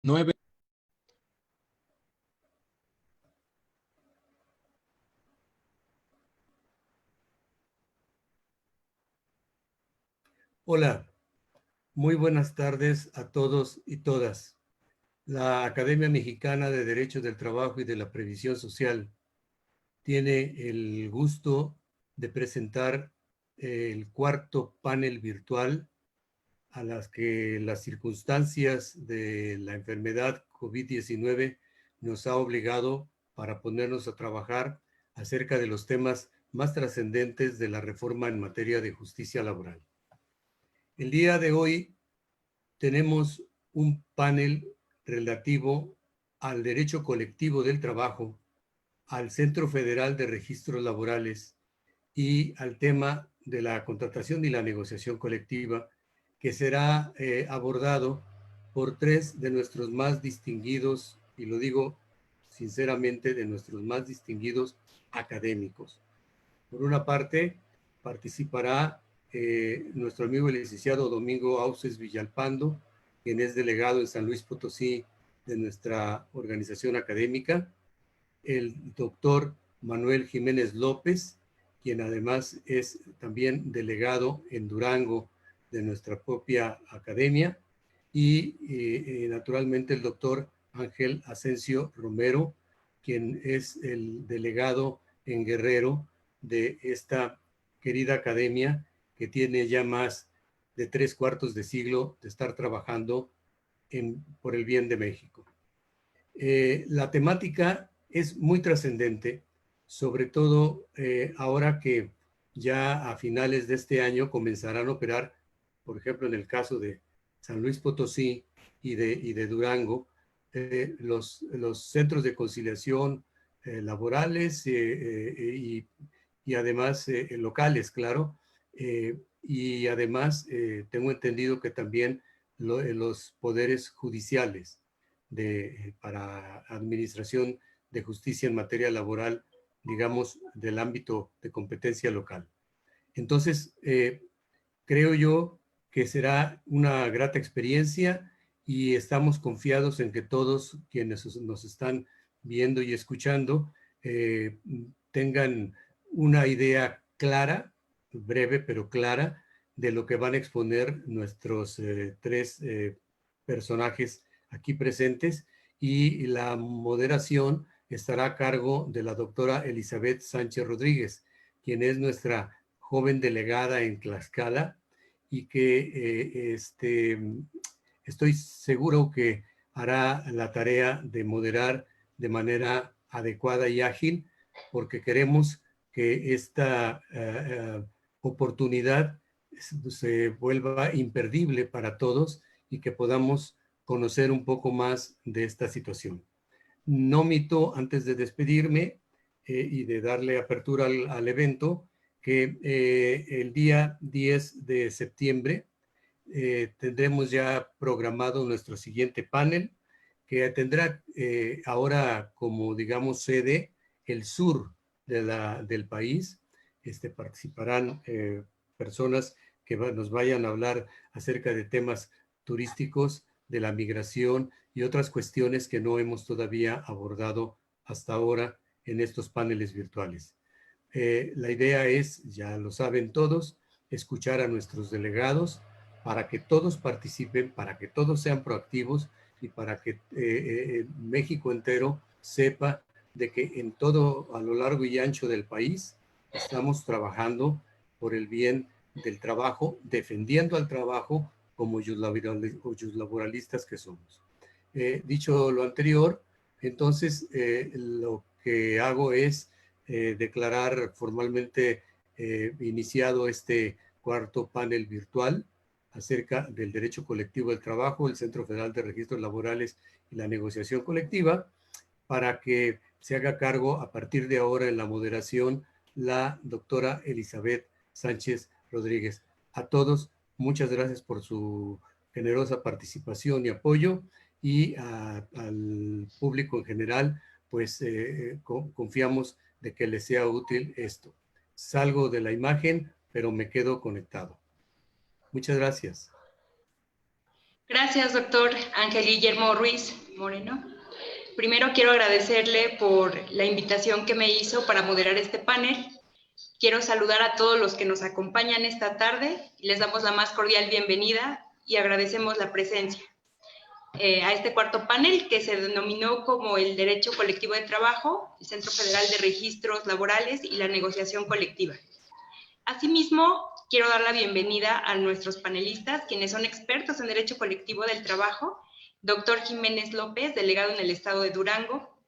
9. Hola, muy buenas tardes a todos y todas. La Academia Mexicana de Derechos del Trabajo y de la Previsión Social tiene el gusto de presentar el cuarto panel virtual a las que las circunstancias de la enfermedad COVID-19 nos ha obligado para ponernos a trabajar acerca de los temas más trascendentes de la reforma en materia de justicia laboral. El día de hoy tenemos un panel relativo al derecho colectivo del trabajo, al Centro Federal de Registros Laborales y al tema de la contratación y la negociación colectiva, que será abordado por tres de nuestros más distinguidos, y lo digo sinceramente, de nuestros más distinguidos académicos. Por una parte, participará nuestro amigo el licenciado Domingo Auces Villalpando, quien es delegado en San Luis Potosí de nuestra organización académica, el doctor Manuel Jiménez López, quien además es también delegado en Durango de nuestra propia academia, y naturalmente el doctor Ángel Asensio Romero, quien es el delegado en Guerrero de esta querida academia que tiene ya más de 3/4 de siglo de estar trabajando por el bien de México. La temática es muy trascendente, sobre todo ahora que ya a finales de este año comenzarán a operar, por ejemplo, en el caso de San Luis Potosí y de Durango, los centros de conciliación laborales y además locales, claro. Y además tengo entendido que también los poderes judiciales para administración de justicia en materia laboral, digamos, del ámbito de competencia local. Entonces, creo yo que será una grata experiencia y estamos confiados en que todos quienes nos están viendo y escuchando tengan una idea clara, breve pero clara, de lo que van a exponer nuestros tres personajes aquí presentes, y la moderación estará a cargo de la doctora Elizabeth Sánchez Rodríguez, quien es nuestra joven delegada en Tlaxcala y que estoy seguro que hará la tarea de moderar de manera adecuada y ágil, porque queremos que esta oportunidad se vuelva imperdible para todos y que podamos conocer un poco más de esta situación. No omito, antes de despedirme y de darle apertura al evento, que el día 10 de septiembre tendremos ya programado nuestro siguiente panel, que tendrá ahora como, digamos, sede el sur del país. Participarán personas que nos vayan a hablar acerca de temas turísticos, de la migración y otras cuestiones que no hemos todavía abordado hasta ahora en estos paneles virtuales. La idea es, ya lo saben todos, escuchar a nuestros delegados para que todos participen, para que todos sean proactivos y para que México entero sepa de que en todo, a lo largo y ancho del país, estamos trabajando por el bien del trabajo, defendiendo al trabajo como laboralistas que somos. Dicho lo anterior, entonces lo que hago es declarar formalmente iniciado este cuarto panel virtual acerca del derecho colectivo del trabajo, el Centro Federal de Registros Laborales y la negociación colectiva, para que se haga cargo a partir de ahora en la moderación la doctora Elizabeth Sánchez Rodríguez. A todos, muchas gracias por su generosa participación y apoyo, y al público en general, pues confiamos de que les sea útil esto. Salgo de la imagen, pero me quedo conectado. Muchas gracias. Gracias, doctor Ángel Guillermo Ruiz Moreno. Primero quiero agradecerle por la invitación que me hizo para moderar este panel. Quiero saludar a todos los que nos acompañan esta tarde y les damos la más cordial bienvenida y agradecemos la presencia a este cuarto panel que se denominó como el Derecho Colectivo de Trabajo, el Centro Federal de Registros Laborales y la Negociación Colectiva. Asimismo, quiero dar la bienvenida a nuestros panelistas, quienes son expertos en Derecho Colectivo del Trabajo, doctor Jiménez López, delegado en el Estado de Durango,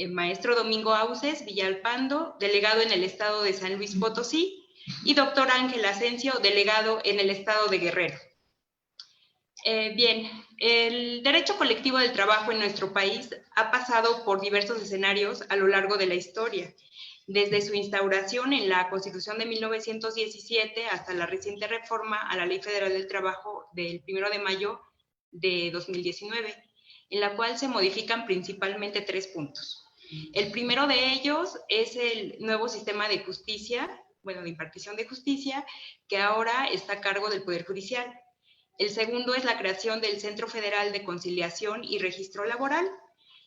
maestro Domingo Auces Villalpando, delegado en el Estado de San Luis Potosí, y doctor Ángel Asensio, delegado en el Estado de Guerrero. Bien, el derecho colectivo del trabajo en nuestro país ha pasado por diversos escenarios a lo largo de la historia, desde su instauración en la Constitución de 1917 hasta la reciente reforma a la Ley Federal del Trabajo del 1 de mayo de 2019, en la cual se modifican principalmente 3 puntos. El primero de ellos es el nuevo sistema de justicia, de impartición de justicia, que ahora está a cargo del Poder Judicial. El segundo es la creación del Centro Federal de Conciliación y Registro Laboral.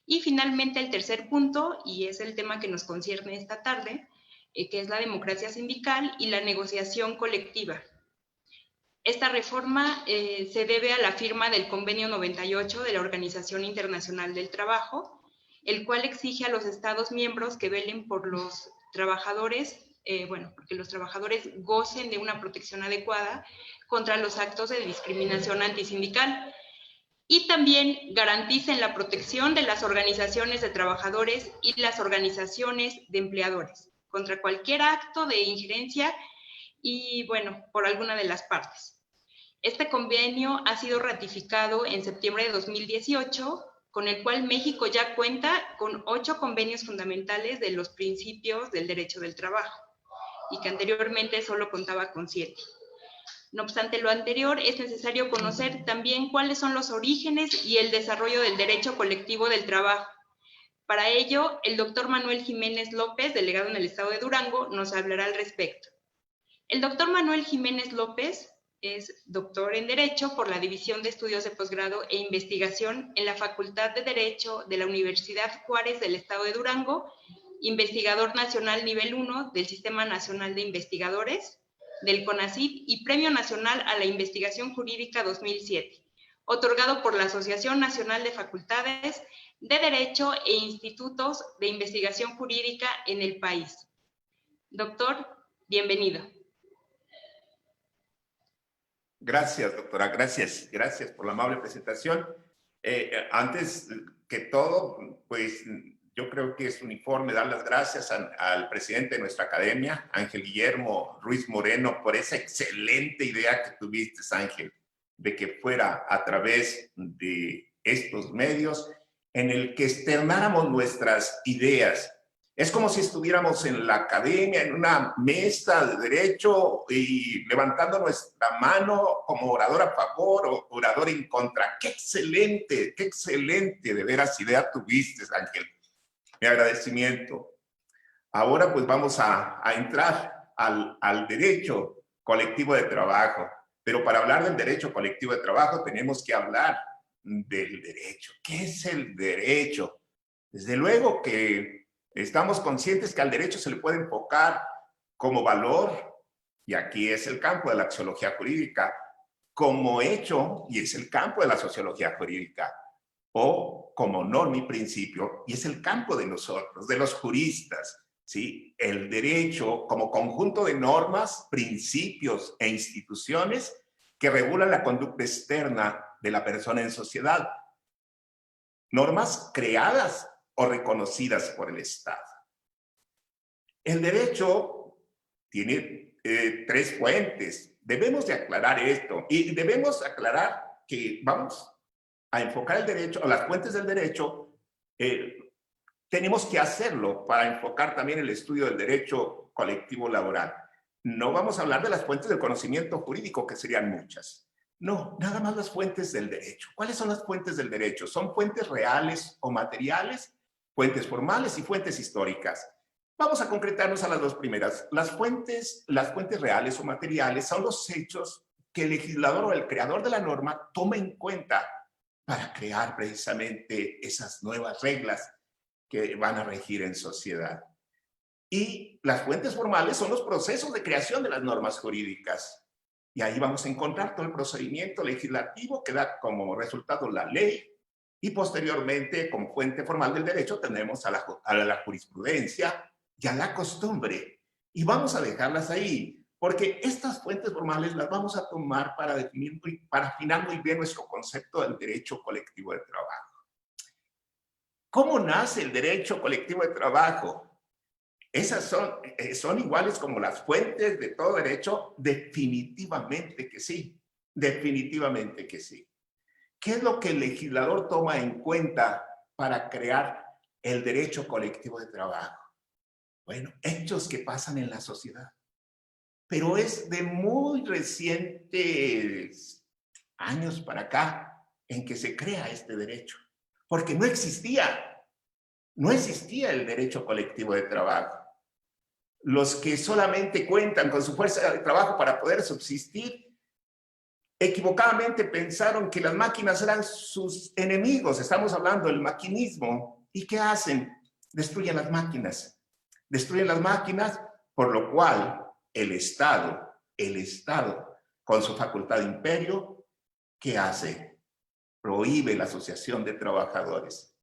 Y finalmente el tercer punto, y es el tema que nos concierne esta tarde, que es la democracia sindical y la negociación colectiva. Esta reforma se debe a la firma del Convenio 98 de la Organización Internacional del Trabajo, el cual exige a los Estados miembros que velen por los trabajadores, porque los trabajadores gocen de una protección adecuada contra los actos de discriminación antisindical y también garanticen la protección de las organizaciones de trabajadores y las organizaciones de empleadores contra cualquier acto de injerencia y, por alguna de las partes. Este convenio ha sido ratificado en septiembre de 2018, con el cual México ya cuenta con 8 convenios fundamentales de los principios del derecho del trabajo, y que anteriormente solo contaba con 7. No obstante lo anterior, es necesario conocer también cuáles son los orígenes y el desarrollo del derecho colectivo del trabajo. Para ello, el doctor Manuel Jiménez López, delegado en el Estado de Durango, nos hablará al respecto. El doctor Manuel Jiménez López es doctor en Derecho por la División de Estudios de Posgrado e Investigación en la Facultad de Derecho de la Universidad Juárez del Estado de Durango, investigador nacional nivel 1 del Sistema Nacional de Investigadores, del CONACYT y Premio Nacional a la Investigación Jurídica 2007, otorgado por la Asociación Nacional de Facultades de Derecho e Institutos de Investigación Jurídica en el país. Doctor, bienvenido. Gracias, doctora, gracias por la amable presentación. Antes que todo, pues yo creo que es uniforme dar las gracias al presidente de nuestra academia, Ángel Guillermo Ruiz Moreno, por esa excelente idea que tuviste, Ángel, de que fuera a través de estos medios en el que externáramos nuestras ideas. Es como si estuviéramos en la academia, en una mesa de derecho y levantando nuestra mano como orador a favor o orador en contra. ¡Qué excelente de veras idea tuviste, Ángel! Mi agradecimiento. Ahora pues vamos a entrar al derecho colectivo de trabajo. Pero para hablar del derecho colectivo de trabajo tenemos que hablar del derecho. ¿Qué es el derecho? Desde luego que estamos conscientes que al derecho se le puede enfocar como valor, y aquí es el campo de la axiología jurídica, como hecho, y es el campo de la sociología jurídica, o como norma y principio, y es el campo de nosotros, de los juristas, ¿sí? El derecho como conjunto de normas, principios e instituciones que regulan la conducta externa de la persona en sociedad. Normas creadas o reconocidas por el Estado. El derecho tiene 3 fuentes. Debemos de aclarar esto y debemos aclarar que vamos a enfocar el derecho, o las fuentes del derecho, tenemos que hacerlo para enfocar también el estudio del derecho colectivo laboral. No vamos a hablar de las fuentes del conocimiento jurídico, que serían muchas. No, nada más las fuentes del derecho. ¿Cuáles son las fuentes del derecho? ¿Son fuentes reales o materiales? Fuentes formales y fuentes históricas. Vamos a concretarnos a las 2 primeras. Las fuentes reales o materiales son los hechos que el legislador o el creador de la norma tome en cuenta para crear precisamente esas nuevas reglas que van a regir en sociedad. Y las fuentes formales son los procesos de creación de las normas jurídicas. Y ahí vamos a encontrar todo el procedimiento legislativo que da como resultado la ley. Y posteriormente, como fuente formal del derecho, tenemos a la jurisprudencia y a la costumbre. Y vamos a dejarlas ahí, porque estas fuentes formales las vamos a tomar para definir, para afinar muy bien nuestro concepto del derecho colectivo de trabajo. ¿Cómo nace el derecho colectivo de trabajo? ¿Esas son iguales como las fuentes de todo derecho? Definitivamente que sí, definitivamente que sí. ¿Qué es lo que el legislador toma en cuenta para crear el derecho colectivo de trabajo? Bueno, hechos que pasan en la sociedad. Pero es de muy recientes años para acá en que se crea este derecho. Porque no existía el derecho colectivo de trabajo. Los que solamente cuentan con su fuerza de trabajo para poder subsistir, equivocadamente pensaron que las máquinas eran sus enemigos. Estamos hablando del maquinismo. ¿Y qué hacen? Destruyen las máquinas. Destruyen las máquinas, por lo cual el Estado, con su facultad de imperio, ¿qué hace? Prohíbe la asociación de trabajadores.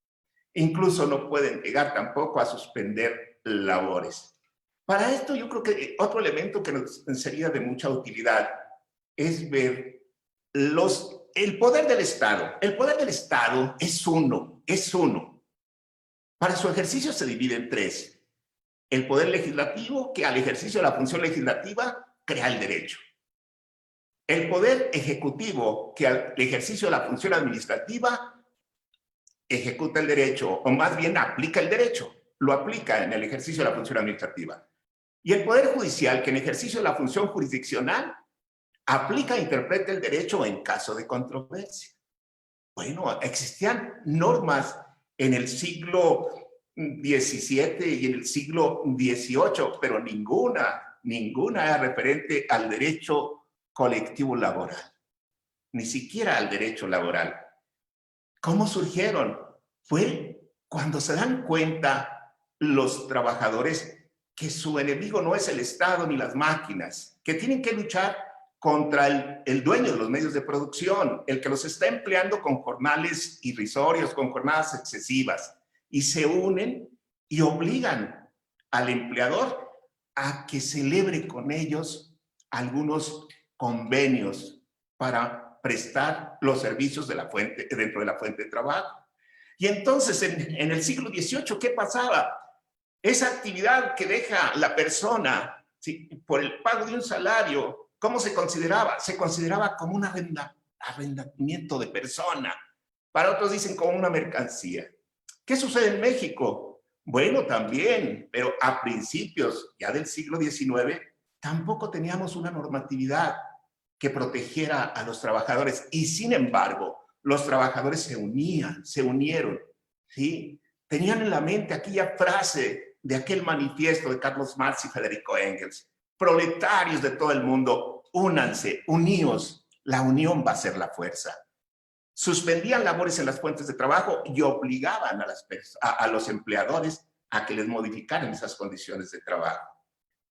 Incluso no pueden llegar tampoco a suspender labores. Para esto yo creo que otro elemento que nos sería de mucha utilidad es ver el poder del Estado. El poder del Estado es uno. Para su ejercicio se divide en tres. El poder legislativo, que al ejercicio de la función legislativa crea el derecho. El poder ejecutivo, que al ejercicio de la función administrativa ejecuta el derecho, o más bien aplica el derecho, lo aplica en el ejercicio de la función administrativa. Y el poder judicial, que en ejercicio de la función jurisdiccional aplica e interpreta el derecho en caso de controversia. Bueno, existían normas en el siglo XVII y en el siglo XVIII, pero ninguna era referente al derecho colectivo laboral, ni siquiera al derecho laboral. ¿Cómo surgieron? Fue cuando se dan cuenta los trabajadores que su enemigo no es el Estado ni las máquinas, que tienen que luchar contra el dueño de los medios de producción, el que los está empleando con jornales irrisorios, con jornadas excesivas, y se unen y obligan al empleador a que celebre con ellos algunos convenios para prestar los servicios de la fuente, dentro de la fuente de trabajo. Y entonces en el siglo XVIII, ¿qué pasaba? Esa actividad que deja la persona, ¿sí?, por el pago de un salario, ¿cómo se consideraba? Se consideraba como un arrendamiento de persona. Para otros dicen como una mercancía. ¿Qué sucede en México? Bueno, también, pero a principios ya del siglo XIX, tampoco teníamos una normatividad que protegiera a los trabajadores. Y sin embargo, los trabajadores se unieron, ¿sí? Tenían en la mente aquella frase de aquel manifiesto de Carlos Marx y Federico Engels: proletarios de todo el mundo, únanse, uníos, la unión va a ser la fuerza. Suspendían labores en las fuentes de trabajo y obligaban a los empleadores a que les modificaran esas condiciones de trabajo.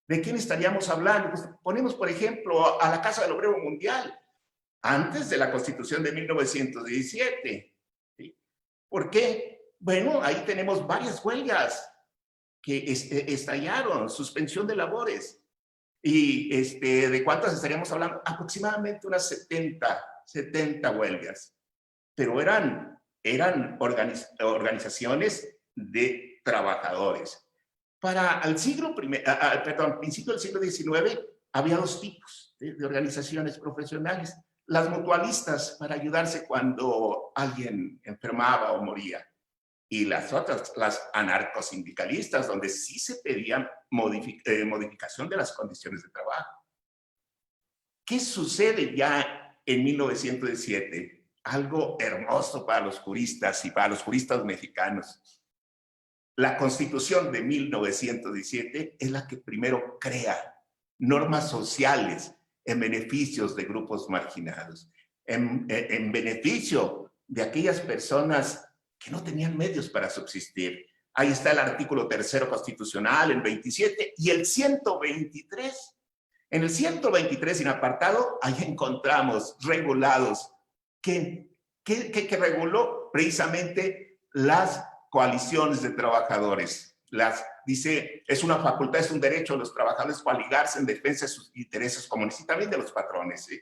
¿De quién estaríamos hablando? Pues ponemos, por ejemplo, a la Casa del Obrero Mundial, antes de la Constitución de 1917. ¿Sí? ¿Por qué? Bueno, ahí tenemos varias huelgas que estallaron, suspensión de labores. ¿Y de cuántas estaríamos hablando? Aproximadamente unas 70 huelgas. Pero eran organizaciones de trabajadores. Para el principio del siglo XIX había dos tipos de organizaciones profesionales: las mutualistas, para ayudarse cuando alguien enfermaba o moría, y las otras, las anarcosindicalistas, donde sí se pedía modificación de las condiciones de trabajo. ¿Qué sucede ya en 1917? Algo hermoso para los juristas y para los juristas mexicanos. La Constitución de 1917 es la que primero crea normas sociales en beneficios de grupos marginados, en beneficio de aquellas personas que no tenían medios para subsistir. Ahí está el artículo 3º constitucional, el 27 y el 123. En el 123, sin apartado, ahí encontramos regulados que reguló precisamente las coaliciones de trabajadores. Dice, es una facultad, es un derecho de los trabajadores coaligarse en defensa de sus intereses comunes y también de los patrones, ¿sí?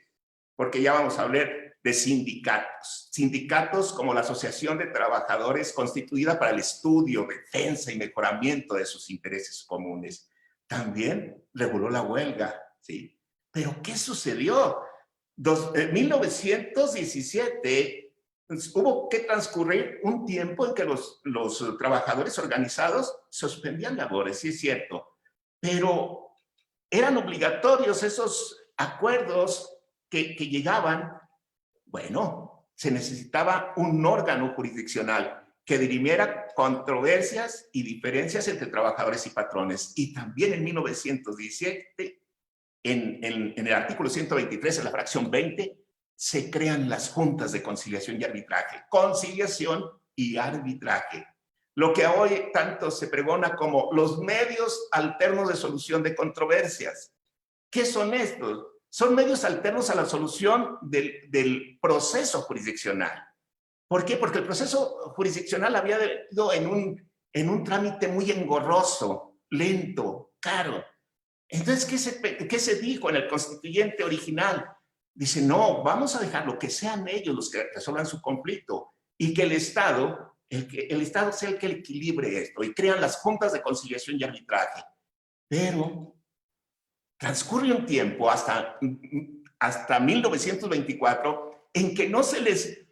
Porque ya vamos a hablar de sindicatos. Sindicatos como la Asociación de Trabajadores constituida para el estudio, defensa y mejoramiento de sus intereses comunes. También reguló la huelga, ¿sí? Pero ¿qué sucedió? En 1917 hubo que transcurrir un tiempo en que los trabajadores organizados suspendían labores, sí es cierto, pero eran obligatorios esos acuerdos que llegaban. Bueno, se necesitaba un órgano jurisdiccional que dirimiera controversias y diferencias entre trabajadores y patrones. Y también en 1917, en el artículo 123, en la fracción 20, se crean las juntas de conciliación y arbitraje. Conciliación y arbitraje. Lo que hoy tanto se pregona como los medios alternos de solución de controversias. ¿Qué son estos? Son medios alternos a la solución del proceso jurisdiccional. ¿Por qué? Porque el proceso jurisdiccional había ido en un trámite muy engorroso, lento, caro. Entonces, ¿qué se dijo en el constituyente original? Dice, no, vamos a dejarlo que sean ellos los que resuelvan su conflicto y que el Estado sea el que equilibre esto y crean las juntas de conciliación y arbitraje. Pero transcurre un tiempo hasta 1924 en que no se les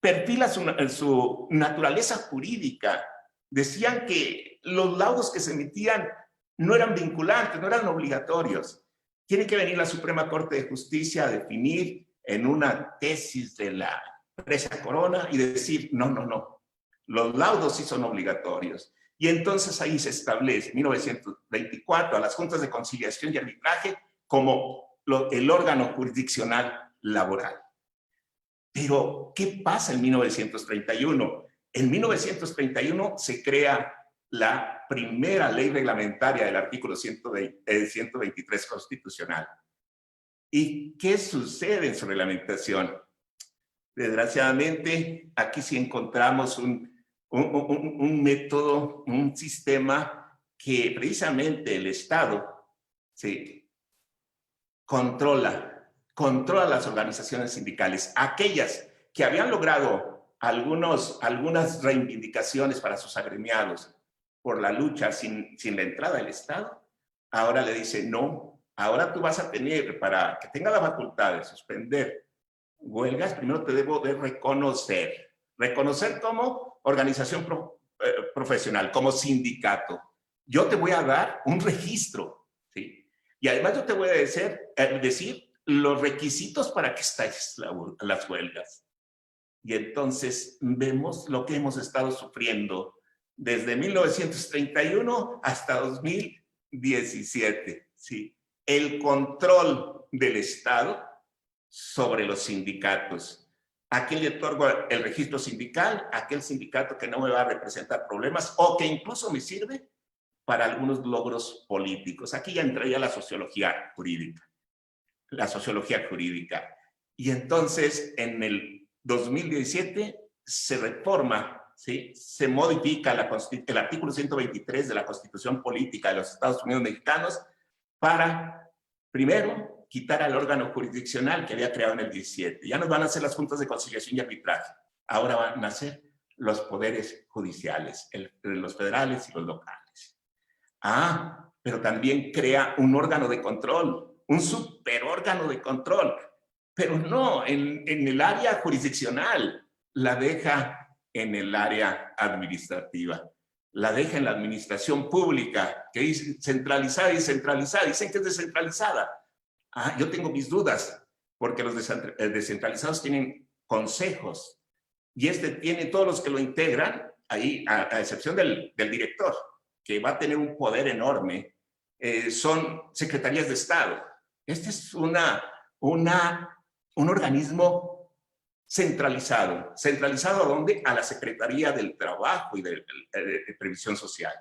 perfila su naturaleza jurídica. Decían que los laudos que se emitían no eran vinculantes, no eran obligatorios. Tiene que venir la Suprema Corte de Justicia a definir en una tesis de la empresa Corona y decir, no, los laudos sí son obligatorios. Y entonces ahí se establece, en 1924, a las juntas de conciliación y arbitraje como el órgano jurisdiccional laboral. Pero, ¿qué pasa en 1931? En 1931 se crea la primera ley reglamentaria del artículo 123 constitucional. ¿Y qué sucede en su reglamentación? Desgraciadamente, aquí sí encontramos un método, un sistema que precisamente el Estado controla las organizaciones sindicales. Aquellas que habían logrado algunas reivindicaciones para sus agremiados por la lucha sin la entrada del Estado, ahora le dice, no, ahora tú vas a tener, para que tenga la facultad de suspender huelgas, primero te debo de reconocer como organización profesional, como sindicato. Yo te voy a dar un registro, ¿sí? Y además yo te voy a decir los requisitos para que estés las huelgas. Y entonces vemos lo que hemos estado sufriendo desde 1931 hasta 2017, ¿sí? El control del Estado sobre los sindicatos. ¿A quién le otorgo el registro sindical? ¿A aquel sindicato que no me va a representar problemas o que incluso me sirve para algunos logros políticos? Aquí ya entraría la sociología jurídica. Y entonces, en el 2017 se reforma, ¿sí? Se modifica el artículo 123 de la Constitución Política de los Estados Unidos Mexicanos para, primero, quitar al órgano jurisdiccional que había creado en el 17. Ya no van a ser las juntas de conciliación y arbitraje. Ahora van a ser los poderes judiciales, los federales y los locales. Pero también crea un órgano de control, un superórgano de control, pero no en el área jurisdiccional, la deja en el área administrativa, la deja en la administración pública, que dice centralizada y descentralizada, dicen que es descentralizada. Yo tengo mis dudas, porque los descentralizados tienen consejos, y tiene todos los que lo integran, ahí, a excepción del director, que va a tener un poder enorme, son secretarías de Estado. Este es un organismo centralizado. ¿Centralizado a dónde? A la Secretaría del Trabajo y de Previsión Social.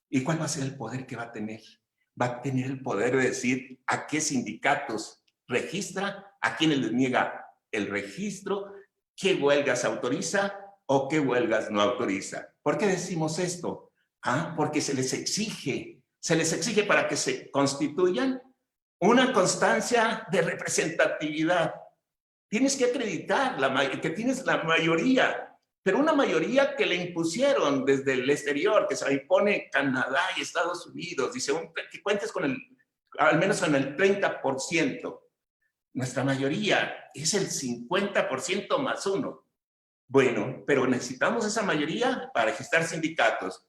¿Y cuál va a ser el poder que va a tener? Va a tener el poder de decir a qué sindicatos registra, a quienes les niega el registro, qué huelgas autoriza o qué huelgas no autoriza. ¿Por qué decimos esto? Porque se les exige para que se constituyan una constancia de representatividad. Tienes que acreditar que tienes la mayoría, pero una mayoría que le impusieron desde el exterior, que se la impone Canadá y Estados Unidos. Dice que cuentes con al menos con el 30%. Nuestra mayoría es el 50% más 1. Bueno, pero necesitamos esa mayoría para registrar sindicatos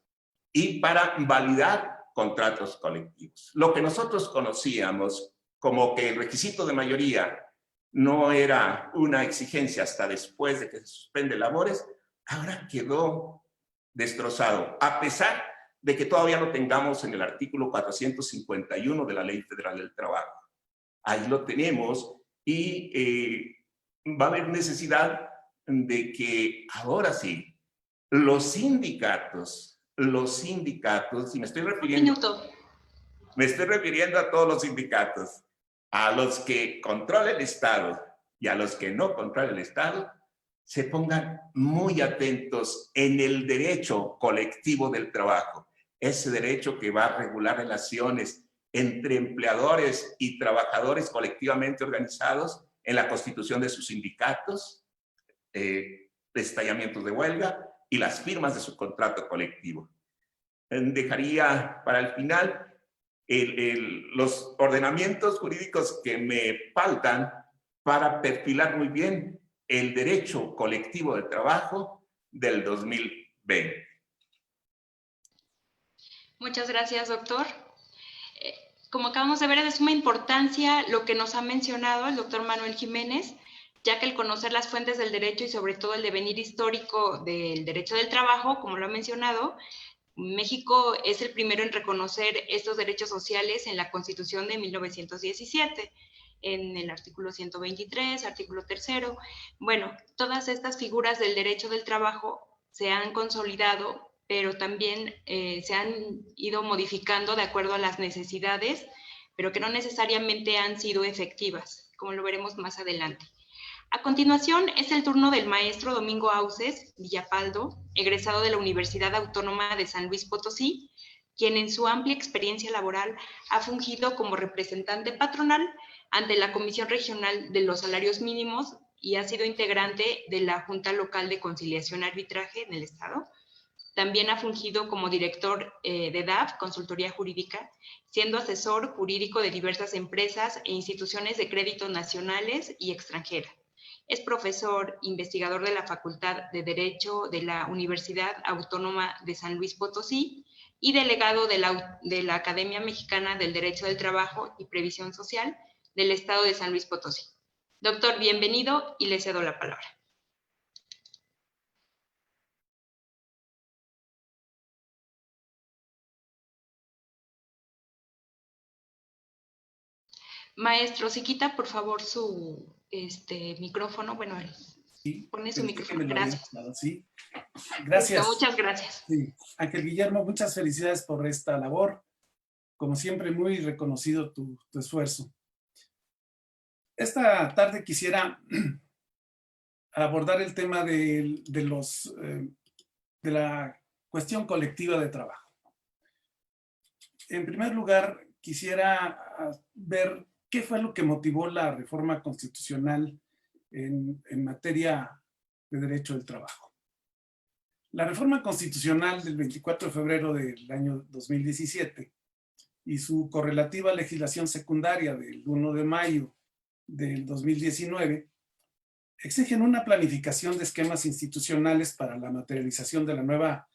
y para validar contratos colectivos. Lo que nosotros conocíamos como que el requisito de mayoría no era una exigencia hasta después de que se suspende labores, ahora quedó destrozado, a pesar de que todavía lo tengamos en el artículo 451 de la Ley Federal del Trabajo. Ahí lo tenemos y va a haber necesidad de que ahora sí, los sindicatos, y me estoy refiriendo a todos los sindicatos, a los que controla el Estado y a los que no controla el Estado, se pongan muy atentos en el derecho colectivo del trabajo, ese derecho que va a regular relaciones entre empleadores y trabajadores colectivamente organizados en la constitución de sus sindicatos, estallamientos de huelga y las firmas de su contrato colectivo. Dejaría para el final los ordenamientos jurídicos que me faltan para perfilar muy bien el derecho colectivo del trabajo del 2020. Muchas gracias, doctor. Como acabamos de ver, es de suma importancia lo que nos ha mencionado el doctor Manuel Jiménez, ya que el conocer las fuentes del derecho y sobre todo el devenir histórico del derecho del trabajo, como lo ha mencionado, México es el primero en reconocer estos derechos sociales en la Constitución de 1917, en el artículo 123, artículo 3. Bueno, todas estas figuras del derecho del trabajo se han consolidado, pero también se han ido modificando de acuerdo a las necesidades, pero que no necesariamente han sido efectivas, como lo veremos más adelante. A continuación es el turno del maestro Domingo Auces Villapaldo, egresado de la Universidad Autónoma de San Luis Potosí, quien en su amplia experiencia laboral ha fungido como representante patronal ante la Comisión Regional de los Salarios Mínimos y ha sido integrante de la Junta Local de Conciliación y Arbitraje en el Estado. También ha fungido como director de DAF, Consultoría Jurídica, siendo asesor jurídico de diversas empresas e instituciones de crédito nacionales y extranjeras. Es profesor investigador de la Facultad de Derecho de la Universidad Autónoma de San Luis Potosí y delegado de la Academia Mexicana del Derecho del Trabajo y Previsión Social del Estado de San Luis Potosí. Doctor, bienvenido y le cedo la palabra. Maestro, si quita por favor su micrófono, bueno, sí, pone su micrófono, gracias. Sí. Gracias. Muchas gracias. Sí. Ángel Guillermo, muchas felicidades por esta labor. Como siempre, muy reconocido tu esfuerzo. Esta tarde quisiera abordar el tema de la cuestión colectiva de trabajo. En primer lugar, quisiera ver qué fue lo que motivó la reforma constitucional en materia de derecho del trabajo. La reforma constitucional del 24 de febrero del año 2017 y su correlativa legislación secundaria del 1 de mayo del 2019 exigen una planificación de esquemas institucionales para la materialización de la nueva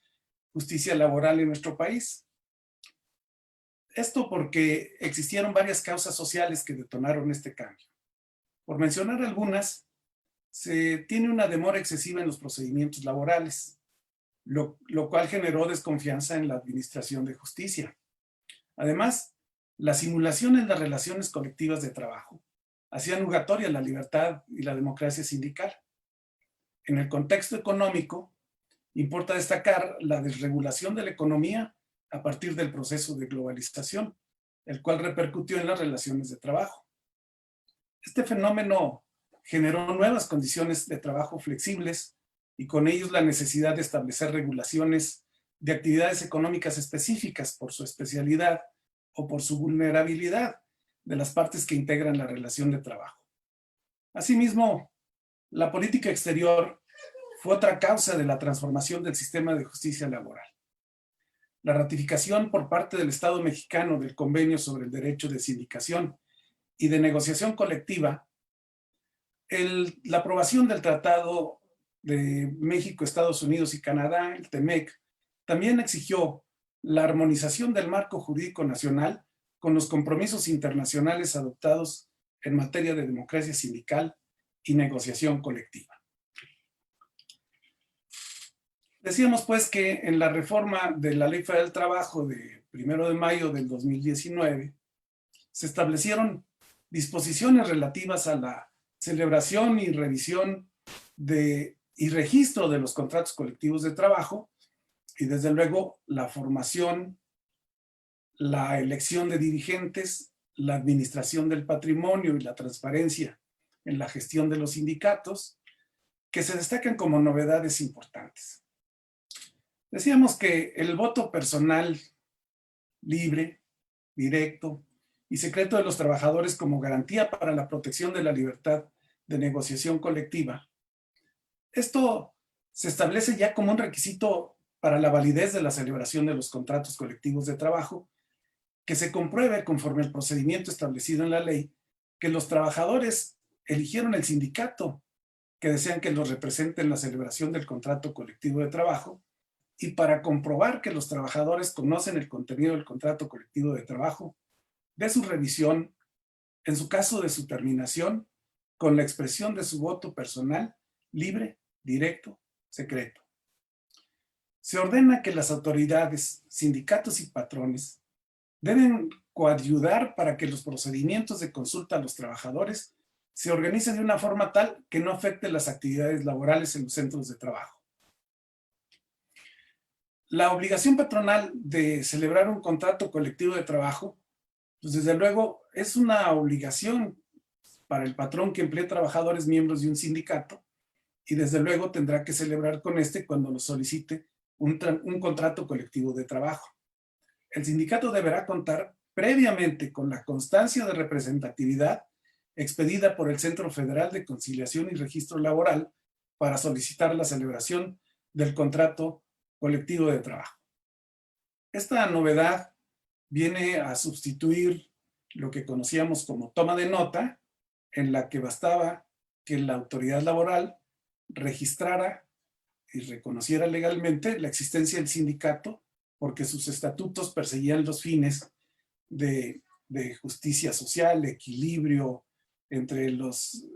justicia laboral en nuestro país. Esto porque existieron varias causas sociales que detonaron este cambio. Por mencionar algunas, se tiene una demora excesiva en los procedimientos laborales, lo cual generó desconfianza en la administración de justicia. Además, la simulación en las relaciones colectivas de trabajo hacía nugatoria la libertad y la democracia sindical. En el contexto económico, importa destacar la desregulación de la economía a partir del proceso de globalización, el cual repercutió en las relaciones de trabajo. Este fenómeno generó nuevas condiciones de trabajo flexibles y con ellos la necesidad de establecer regulaciones de actividades económicas específicas por su especialidad o por su vulnerabilidad de las partes que integran la relación de trabajo. Asimismo, la política exterior fue otra causa de la transformación del sistema de justicia laboral. La ratificación por parte del Estado mexicano del Convenio sobre el Derecho de Sindicación y de Negociación Colectiva, la aprobación del Tratado de México, Estados Unidos y Canadá, el TEMEC, también exigió la armonización del marco jurídico nacional con los compromisos internacionales adoptados en materia de democracia sindical y negociación colectiva. Decíamos pues que en la reforma de la Ley Federal del Trabajo de 1 de mayo del 2019 se establecieron disposiciones relativas a la celebración y revisión y registro de los contratos colectivos de trabajo y desde luego la formación, la elección de dirigentes, la administración del patrimonio y la transparencia en la gestión de los sindicatos, que se destacan como novedades importantes. Decíamos que el voto personal, libre, directo y secreto de los trabajadores como garantía para la protección de la libertad de negociación colectiva. Esto se establece ya como un requisito para la validez de la celebración de los contratos colectivos de trabajo, que se compruebe conforme al procedimiento establecido en la ley, que los trabajadores eligieron el sindicato que desean que los represente en la celebración del contrato colectivo de trabajo, y para comprobar que los trabajadores conocen el contenido del contrato colectivo de trabajo, de su revisión, en su caso de su terminación, con la expresión de su voto personal, libre, directo, secreto. Se ordena que las autoridades, sindicatos y patrones deben coadyudar para que los procedimientos de consulta a los trabajadores se organicen de una forma tal que no afecte las actividades laborales en los centros de trabajo. La obligación patronal de celebrar un contrato colectivo de trabajo, pues desde luego es una obligación para el patrón que emplee trabajadores miembros de un sindicato y desde luego tendrá que celebrar con este cuando lo solicite un contrato colectivo de trabajo. El sindicato deberá contar previamente con la constancia de representatividad expedida por el Centro Federal de Conciliación y Registro Laboral para solicitar la celebración del contrato colectivo de trabajo. Esta novedad viene a sustituir lo que conocíamos como toma de nota, en la que bastaba que la autoridad laboral registrara y reconociera legalmente la existencia del sindicato porque sus estatutos perseguían los fines de justicia social, equilibrio entre los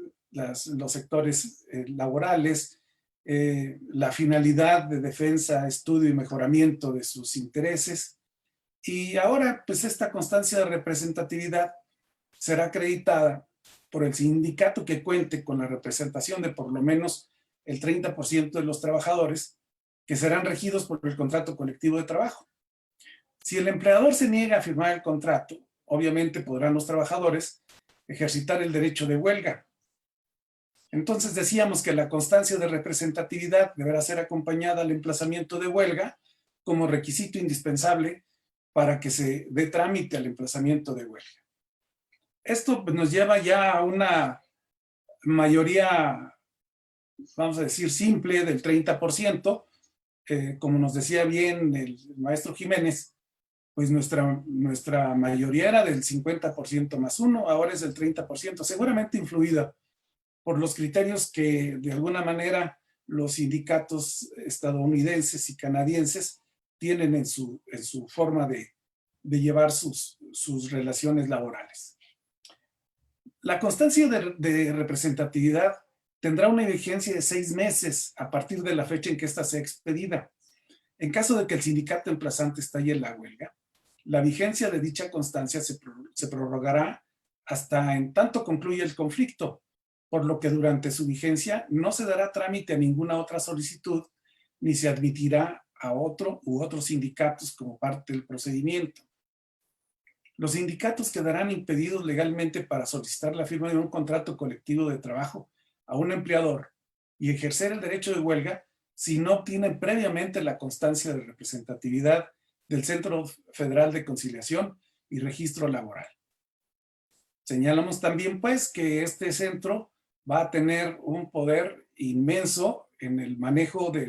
sectores laborales, la finalidad de defensa, estudio y mejoramiento de sus intereses. Y ahora, pues esta constancia de representatividad será acreditada por el sindicato que cuente con la representación de por lo menos el 30% de los trabajadores que serán regidos por el contrato colectivo de trabajo. Si el empleador se niega a firmar el contrato, obviamente podrán los trabajadores ejercitar el derecho de huelga. Entonces decíamos que la constancia de representatividad deberá ser acompañada al emplazamiento de huelga como requisito indispensable para que se dé trámite al emplazamiento de huelga. Esto nos lleva ya a una mayoría, vamos a decir, simple del 30%. Como nos decía bien el maestro Jiménez, pues nuestra mayoría era del 50% más 1, ahora es del 30%, seguramente influida por los criterios que de alguna manera los sindicatos estadounidenses y canadienses tienen en su forma de llevar sus relaciones laborales. La constancia de representatividad tendrá una vigencia de 6 meses a partir de la fecha en que ésta sea expedida. En caso de que el sindicato emplazante estalle en la huelga, la vigencia de dicha constancia se prorrogará hasta en tanto concluya el conflicto, por lo que durante su vigencia no se dará trámite a ninguna otra solicitud ni se admitirá a otro u otros sindicatos como parte del procedimiento. Los sindicatos quedarán impedidos legalmente para solicitar la firma de un contrato colectivo de trabajo a un empleador y ejercer el derecho de huelga si no obtienen previamente la constancia de representatividad del Centro Federal de Conciliación y Registro Laboral. Señalamos también, pues, que este centro va a tener un poder inmenso en el manejo de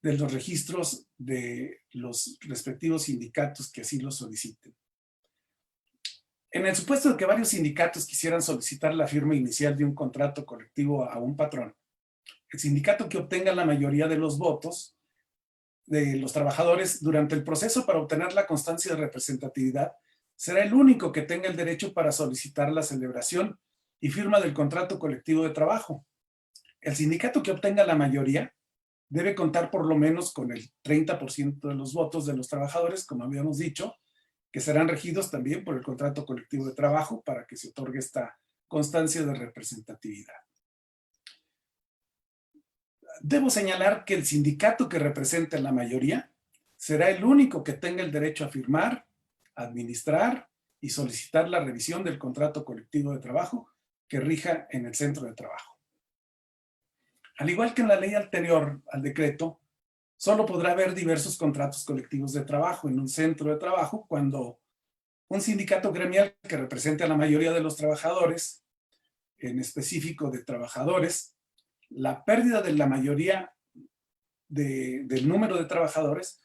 los registros de los respectivos sindicatos que así lo soliciten. En el supuesto de que varios sindicatos quisieran solicitar la firma inicial de un contrato colectivo a un patrón, el sindicato que obtenga la mayoría de los votos de los trabajadores durante el proceso para obtener la constancia de representatividad será el único que tenga el derecho para solicitar la celebración y firma del contrato colectivo de trabajo. El sindicato que obtenga la mayoría debe contar por lo menos con el 30% de los votos de los trabajadores, como habíamos dicho, que serán regidos también por el contrato colectivo de trabajo para que se otorgue esta constancia de representatividad. Debo señalar que el sindicato que represente la mayoría será el único que tenga el derecho a firmar, administrar y solicitar la revisión del contrato colectivo de trabajo que rija en el centro de trabajo. Al igual que en la ley anterior al decreto, solo podrá haber diversos contratos colectivos de trabajo en un centro de trabajo cuando un sindicato gremial que represente a la mayoría de los trabajadores, en específico de trabajadores, la pérdida de la mayoría del número de trabajadores,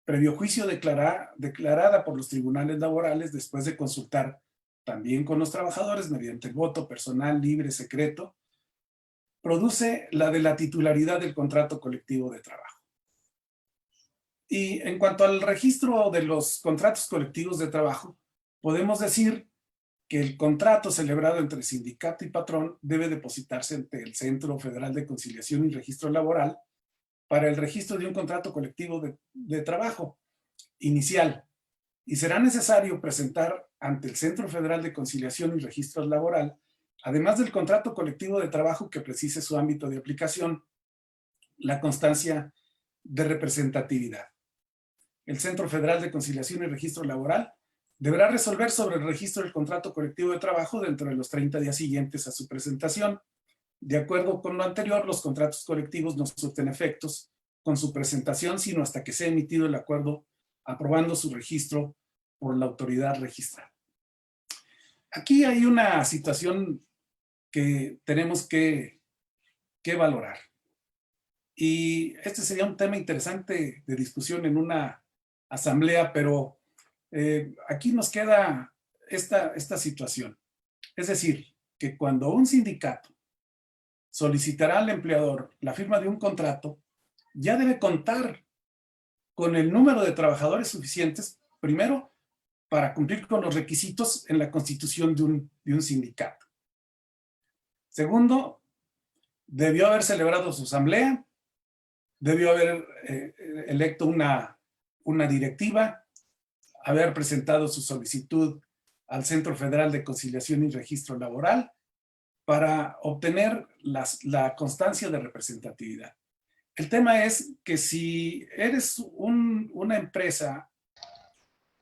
previo juicio declarada por los tribunales laborales después de consultar también con los trabajadores mediante el voto personal libre secreto, produce la de la titularidad del contrato colectivo de trabajo. Y en cuanto al registro de los contratos colectivos de trabajo, podemos decir que el contrato celebrado entre sindicato y patrón debe depositarse ante el Centro Federal de Conciliación y Registro Laboral para el registro de un contrato colectivo de trabajo inicial, y será necesario presentar ante el Centro Federal de Conciliación y Registro Laboral, además del contrato colectivo de trabajo que precise su ámbito de aplicación, la constancia de representatividad. El Centro Federal de Conciliación y Registro Laboral deberá resolver sobre el registro del contrato colectivo de trabajo dentro de los 30 días siguientes a su presentación. De acuerdo con lo anterior, los contratos colectivos no surten efectos con su presentación, sino hasta que sea emitido el acuerdo aprobando su registro por la autoridad registral. Aquí hay una situación que tenemos que valorar. Y este sería un tema interesante de discusión en una asamblea, pero aquí nos queda esta situación. Es decir, que cuando un sindicato solicitará al empleador la firma de un contrato, ya debe contar con el número de trabajadores suficientes, primero, para cumplir con los requisitos en la constitución de un sindicato. Segundo, debió haber celebrado su asamblea, debió haber electo una directiva, haber presentado su solicitud al Centro Federal de Conciliación y Registro Laboral para obtener la constancia de representatividad. El tema es que si eres una empresa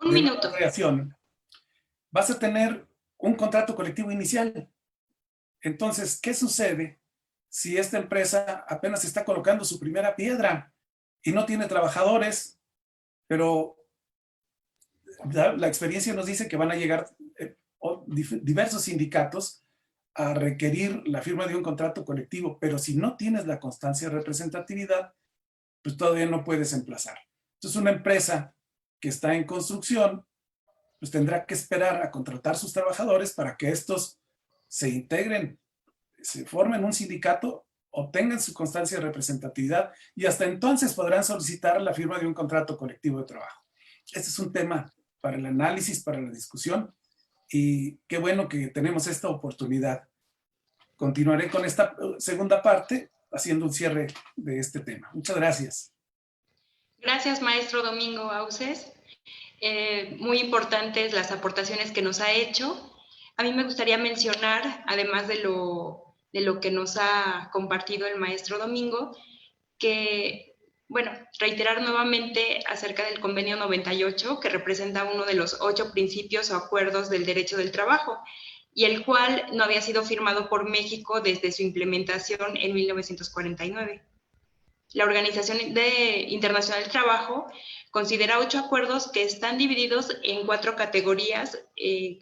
de creación, vas a tener un contrato colectivo inicial. Entonces, ¿qué sucede si esta empresa apenas está colocando su primera piedra y no tiene trabajadores, pero la experiencia nos dice que van a llegar diversos sindicatos a requerir la firma de un contrato colectivo, pero si no tienes la constancia de representatividad, pues todavía no puedes emplazar. Entonces, una empresa que está en construcción, pues tendrá que esperar a contratar sus trabajadores para que estos se integren, se formen un sindicato, obtengan su constancia de representatividad y hasta entonces podrán solicitar la firma de un contrato colectivo de trabajo. Este es un tema para el análisis, para la discusión, y qué bueno que tenemos esta oportunidad. Continuaré con esta segunda parte haciendo un cierre de este tema. Muchas gracias. Gracias, maestro Domingo Auces. Muy importantes las aportaciones que nos ha hecho. A mí me gustaría mencionar, además de lo que nos ha compartido el maestro Domingo, que, bueno, reiterar nuevamente acerca del convenio 98, que representa uno de los 8 principios o acuerdos del derecho del trabajo, y el cual no había sido firmado por México desde su implementación en 1949. La Organización Internacional del Trabajo considera 8 acuerdos que están divididos en 4 categorías,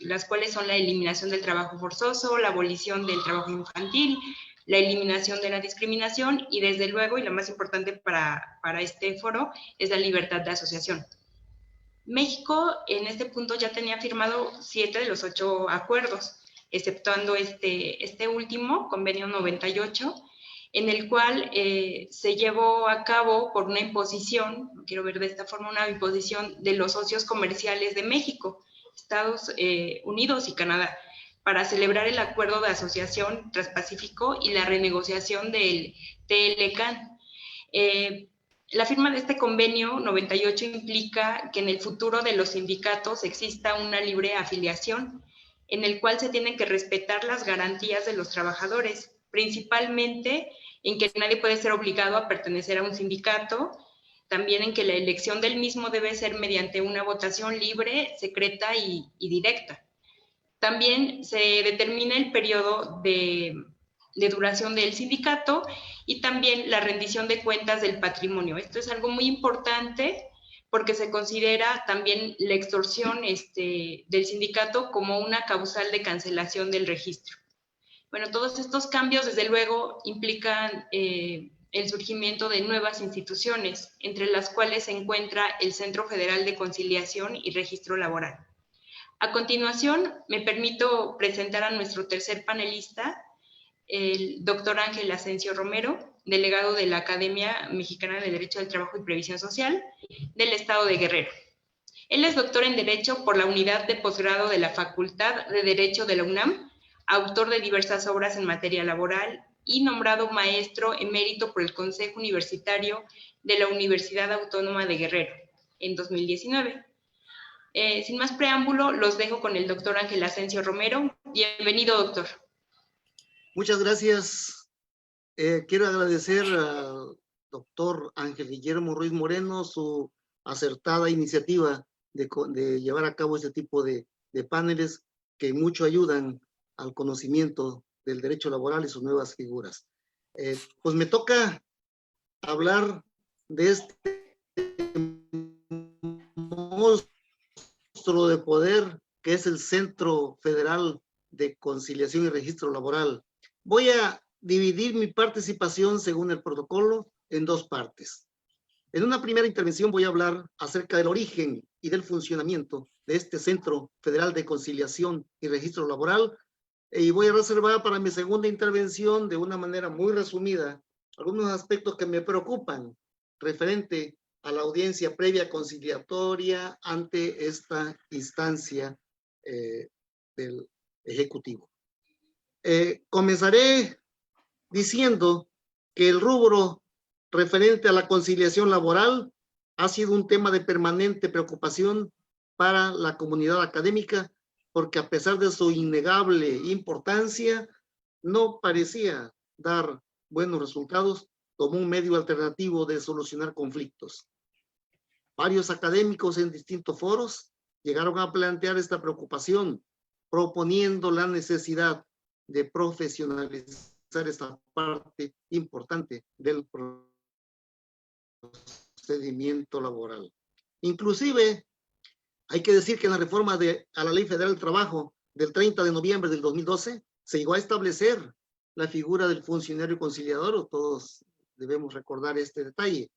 las cuales son la eliminación del trabajo forzoso, la abolición del trabajo infantil, la eliminación de la discriminación y, desde luego, y lo más importante para este foro, es la libertad de asociación. México en este punto ya tenía firmado 7 de los 8 acuerdos, exceptuando este último, convenio 98, en el cual se llevó a cabo por una imposición, lo quiero ver de esta forma, una imposición de los socios comerciales de México, Estados Unidos y Canadá, para celebrar el acuerdo de asociación transpacífico y la renegociación del TLCAN. La firma de este convenio 98 implica que en el futuro de los sindicatos exista una libre afiliación, en el cual se tienen que respetar las garantías de los trabajadores, principalmente en que nadie puede ser obligado a pertenecer a un sindicato, también en que la elección del mismo debe ser mediante una votación libre, secreta y directa. También se determina el periodo de duración del sindicato y también la rendición de cuentas del patrimonio. Esto es algo muy importante porque se considera también la extorsión del sindicato como una causal de cancelación del registro. Bueno, todos estos cambios, desde luego, implican el surgimiento de nuevas instituciones, entre las cuales se encuentra el Centro Federal de Conciliación y Registro Laboral. A continuación, me permito presentar a nuestro tercer panelista, el doctor Ángel Asensio Romero, delegado de la Academia Mexicana de Derecho del Trabajo y Previsión Social del Estado de Guerrero. Él es doctor en Derecho por la Unidad de Posgrado de la Facultad de Derecho de la UNAM, autor de diversas obras en materia laboral y nombrado maestro emérito por el Consejo Universitario de la Universidad Autónoma de Guerrero en 2019. Sin más preámbulo, los dejo con el doctor Ángel Asensio Romero. Bienvenido, doctor. Muchas gracias. Quiero agradecer al doctor Ángel Guillermo Ruiz Moreno su acertada iniciativa de llevar a cabo este tipo de paneles que mucho ayudan al conocimiento del derecho laboral y sus nuevas figuras. Pues me toca hablar de este monstruo de poder que es el Centro Federal de Conciliación y Registro Laboral. Voy a dividir mi participación según el protocolo en 2 partes. En una primera intervención voy a hablar acerca del origen y del funcionamiento de este Centro Federal de Conciliación y Registro Laboral, y voy a reservar para mi segunda intervención, de una manera muy resumida, algunos aspectos que me preocupan referente a la audiencia previa conciliatoria ante esta instancia del Ejecutivo. Comenzaré diciendo que el rubro referente a la conciliación laboral ha sido un tema de permanente preocupación para la comunidad académica, porque a pesar de su innegable importancia, no parecía dar buenos resultados como un medio alternativo de solucionar conflictos. Varios académicos en distintos foros llegaron a plantear esta preocupación, proponiendo la necesidad de profesionalizar esta parte importante del procedimiento laboral. Inclusive, hay que decir que en la reforma a la Ley Federal del Trabajo del 30 de noviembre del 2012 se llegó a establecer la figura del funcionario conciliador, todos debemos recordar este detalle,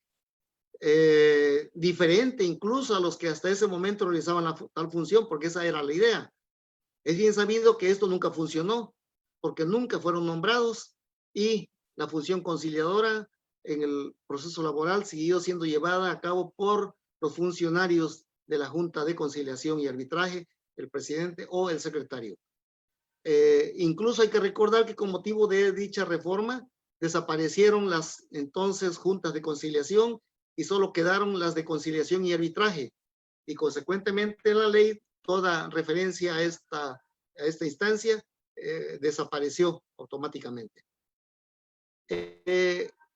diferente incluso a los que hasta ese momento realizaban tal función, porque esa era la idea. Es bien sabido que esto nunca funcionó, porque nunca fueron nombrados y la función conciliadora en el proceso laboral siguió siendo llevada a cabo por los funcionarios de la Junta de Conciliación y Arbitraje, el presidente o el secretario. Incluso hay que recordar que con motivo de dicha reforma desaparecieron las entonces juntas de conciliación y solo quedaron las de conciliación y arbitraje, y consecuentemente la ley, toda referencia a esta instancia desapareció automáticamente.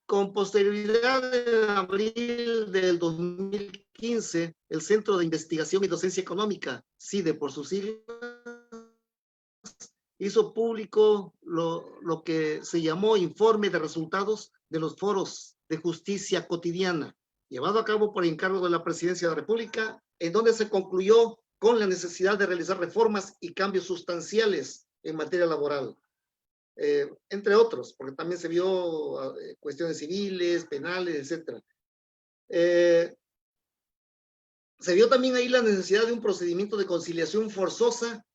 Con posterioridad, en abril del 2015, el Centro de Investigación y Docencia Económica, CIDE por sus siglas, hizo público lo que se llamó Informe de Resultados de los Foros de Justicia Cotidiana, llevado a cabo por encargo de la Presidencia de la República, en donde se concluyó con la necesidad de realizar reformas y cambios sustanciales en materia laboral. Entre otros, porque también se vio cuestiones civiles, penales, etc. Se vio también ahí la necesidad de un procedimiento de conciliación forzosa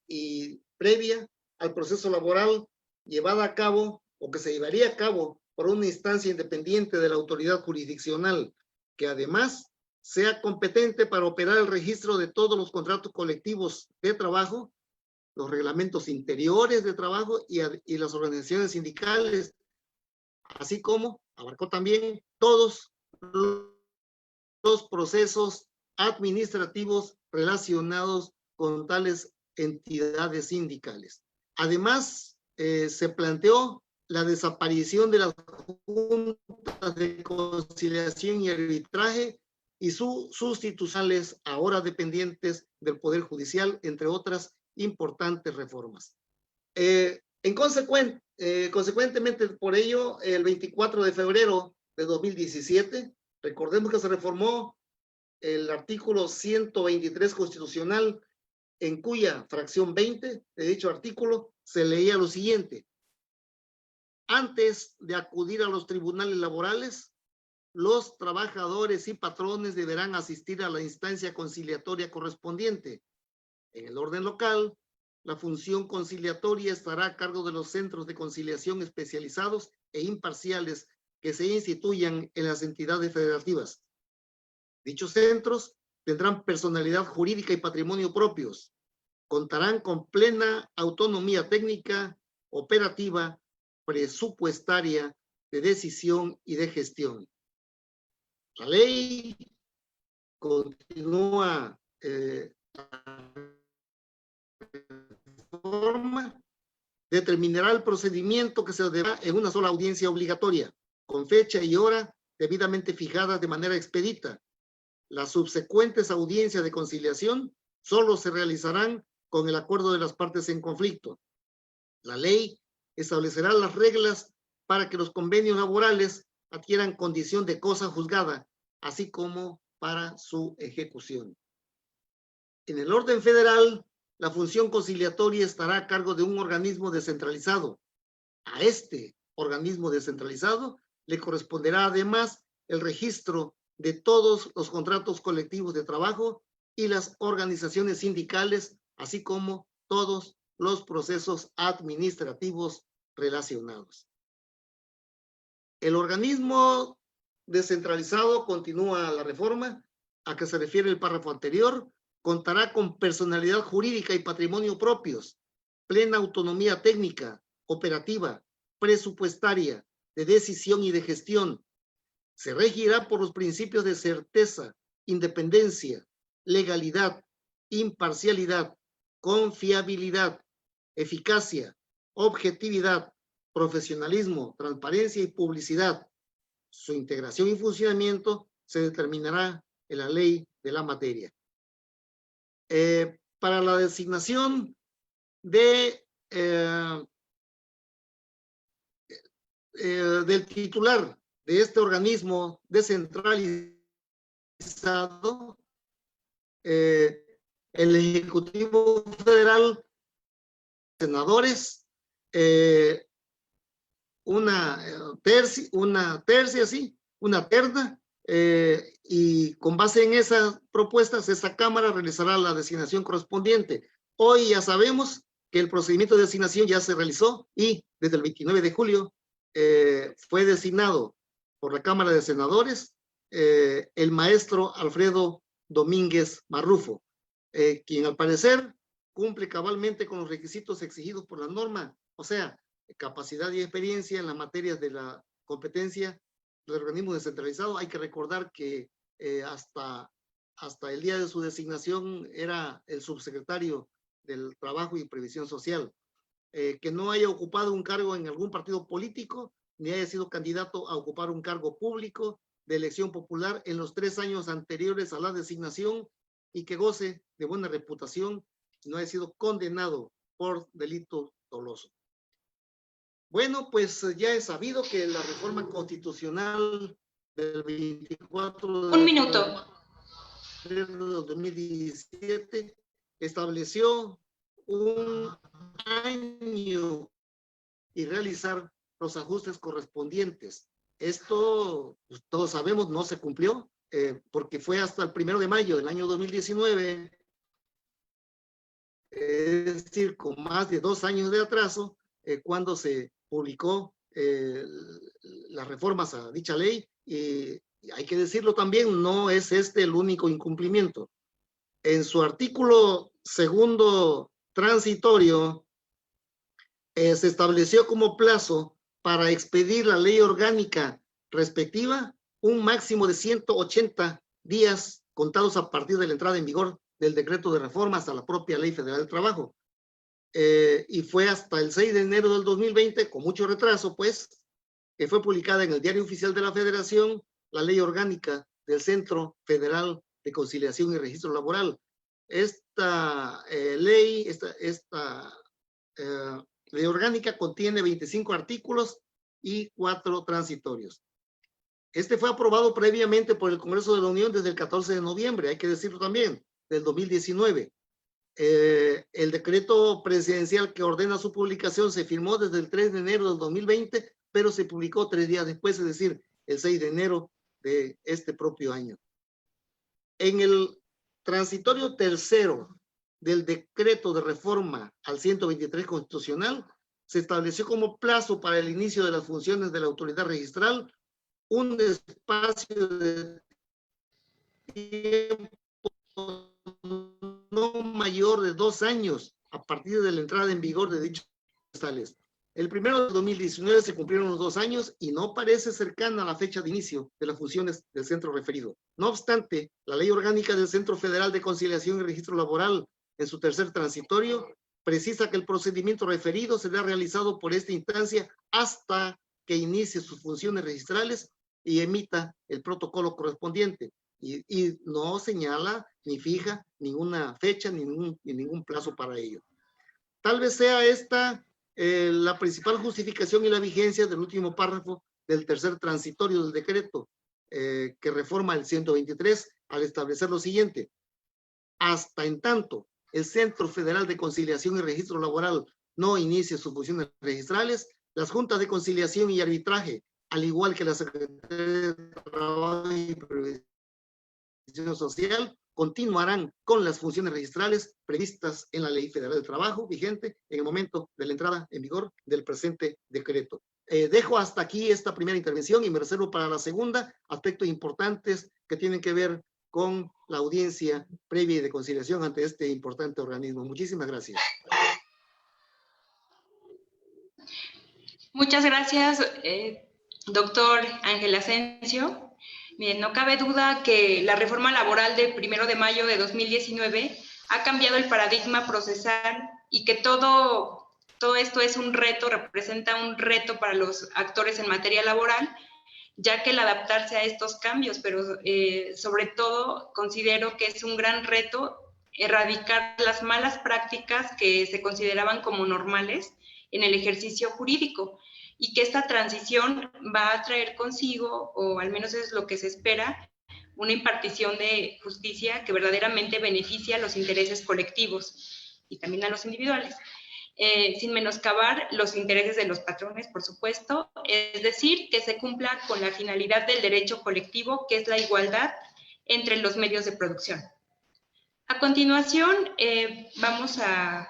y previa al proceso laboral llevada a cabo o que se llevaría a cabo por una instancia independiente de la autoridad jurisdiccional, que además sea competente para operar el registro de todos los contratos colectivos de trabajo, los reglamentos interiores de trabajo y las organizaciones sindicales, así como abarcó también todos los procesos administrativos relacionados con tales entidades sindicales. Además, se planteó la desaparición de las juntas de conciliación y arbitraje y sus sustitucionales ahora dependientes del Poder Judicial, entre otras importantes reformas. Consecuentemente, por ello, el 24 de febrero de 2017, recordemos que se reformó el artículo 123 constitucional, en cuya fracción 20 de dicho artículo se leía lo siguiente: antes de acudir a los tribunales laborales, los trabajadores y patrones deberán asistir a la instancia conciliatoria correspondiente. En el orden local, la función conciliatoria estará a cargo de los centros de conciliación especializados e imparciales que se instituyan en las entidades federativas. Dichos centros tendrán personalidad jurídica y patrimonio propios, contarán con plena autonomía técnica, operativa, presupuestaria, de decisión y de gestión. La ley continúa determinará el procedimiento que se deberá en una sola audiencia obligatoria, con fecha y hora debidamente fijadas de manera expedita. Las subsecuentes audiencias de conciliación solo se realizarán con el acuerdo de las partes en conflicto. La ley establecerá las reglas para que los convenios laborales adquieran condición de cosa juzgada, así como para su ejecución. En el orden federal, la función conciliatoria estará a cargo de un organismo descentralizado. A este organismo descentralizado le corresponderá además el registro de todos los contratos colectivos de trabajo y las organizaciones sindicales, así como todos los procesos administrativos relacionados. El organismo descentralizado, continúa la reforma a que se refiere el párrafo anterior, contará con personalidad jurídica y patrimonio propios, plena autonomía técnica, operativa, presupuestaria, de decisión y de gestión. Se regirá por los principios de certeza, independencia, legalidad, imparcialidad, confiabilidad, eficacia, objetividad, profesionalismo, transparencia y publicidad. Su integración y funcionamiento se determinará en la ley de la materia. Para la designación del titular de este organismo descentralizado, el Ejecutivo Federal, senadores, una terna, y con base en esas propuestas, esta Cámara realizará la designación correspondiente. Hoy ya sabemos que el procedimiento de designación ya se realizó y desde el 29 de julio fue designado por la Cámara de Senadores el maestro Alfredo Domínguez Marrufo, quien al parecer cumple cabalmente con los requisitos exigidos por la norma, o sea, capacidad y experiencia en las materias de la competencia del organismo descentralizado. Hay que recordar que hasta hasta el día de su designación era el subsecretario del Trabajo y Previsión Social, que no haya ocupado un cargo en algún partido político, ni haya sido candidato a ocupar un cargo público de elección popular en los 3 años anteriores a la designación y que goce de buena reputación, no haya sido condenado por delito doloso. Bueno, pues ya es sabido que la reforma constitucional del 24 de Un minuto. febrero de 2017 estableció un año y realizar los ajustes correspondientes. Esto, pues, todos sabemos, no se cumplió, porque fue hasta el 1 de mayo del año 2019, es decir, con más de 2 años de atraso, cuando se publicó las reformas a dicha ley, y hay que decirlo también, no es este el único incumplimiento. En su artículo segundo transitorio, se estableció como plazo para expedir la ley orgánica respectiva un máximo de 180 días contados a partir de la entrada en vigor del decreto de reforma hasta la propia Ley Federal del Trabajo. Y fue hasta el 6 de enero del 2020, con mucho retraso, pues, que fue publicada en el Diario Oficial de la Federación la Ley Orgánica del Centro Federal de Conciliación y Registro Laboral. Esta ley, ley orgánica contiene 25 artículos y 4 transitorios. Este fue aprobado previamente por el Congreso de la Unión desde el 14 de noviembre, hay que decirlo también, del 2019. El decreto presidencial que ordena su publicación se firmó desde el 3 de enero del 2020, pero se publicó 3 días después, es decir, el 6 de enero de este propio año. En el transitorio tercero del decreto de reforma al 123 constitucional, se estableció como plazo para el inicio de las funciones de la autoridad registral un espacio de tiempo no mayor de 2 años a partir de la entrada en vigor de dichos tales. El 1 de 2019 se cumplieron los 2 años y no parece cercana a la fecha de inicio de las funciones del centro referido. No obstante, la Ley Orgánica del Centro Federal de Conciliación y Registro Laboral, en su tercer transitorio, precisa que el procedimiento referido será realizado por esta instancia hasta que inicie sus funciones registrales y emita el protocolo correspondiente. Y no señala ni fija ninguna fecha ni ningún plazo para ello. Tal vez sea esta la principal justificación y la vigencia del último párrafo del tercer transitorio del decreto que reforma el 123 al establecer lo siguiente: hasta en tanto el Centro Federal de Conciliación y Registro Laboral no inicie sus funciones registrales, las juntas de conciliación y arbitraje, al igual que la Secretaría de Trabajo y Previsión Social, continuarán con las funciones registrales previstas en la Ley Federal del Trabajo vigente en el momento de la entrada en vigor del presente decreto. Dejo hasta aquí esta primera intervención y me reservo para la segunda aspectos importantes que tienen que ver con la audiencia previa y de conciliación ante este importante organismo. Muchísimas gracias. Muchas gracias, doctor Ángel Asensio. Bien, no cabe duda que la reforma laboral del 1 de mayo de 2019 ha cambiado el paradigma procesal y que todo esto es un reto, representa un reto para los actores en materia laboral, ya que el adaptarse a estos cambios, pero sobre todo considero que es un gran reto erradicar las malas prácticas que se consideraban como normales en el ejercicio jurídico, y que esta transición va a traer consigo, o al menos es lo que se espera, una impartición de justicia que verdaderamente beneficia a los intereses colectivos y también a los individuales, sin menoscabar los intereses de los patrones, por supuesto, es decir, que se cumpla con la finalidad del derecho colectivo, que es la igualdad entre los medios de producción. A continuación, vamos a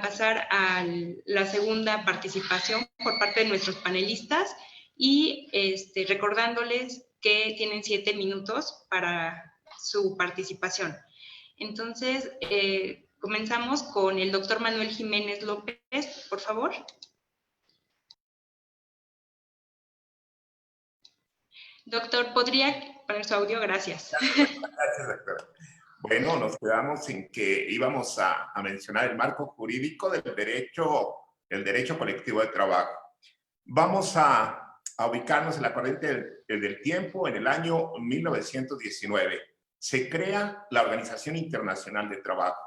pasar a la segunda participación por parte de nuestros panelistas y recordándoles que tienen 7 minutos para su participación. Entonces, comenzamos con el doctor Manuel Jiménez López, por favor. Doctor, ¿podría poner su audio, gracias. Gracias, doctora. Bueno, nos quedamos en que íbamos a mencionar el marco jurídico del derecho colectivo de trabajo. Vamos a ubicarnos en la corriente del tiempo. En el año 1919 se crea la Organización Internacional de Trabajo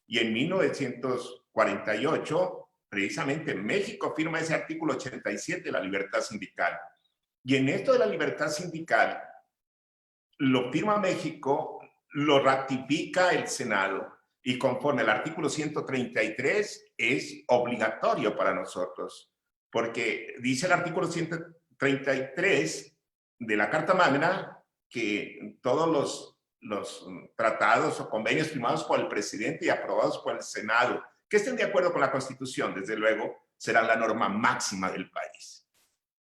y en 1948 precisamente México firma ese artículo 87 de la libertad sindical. Y en esto de la libertad sindical lo firma México, lo ratifica el Senado y conforme al artículo 133 es obligatorio para nosotros, porque dice el artículo 133 de la Carta Magna que todos los tratados o convenios firmados por el presidente y aprobados por el Senado que estén de acuerdo con la Constitución, desde luego, serán la norma máxima del país.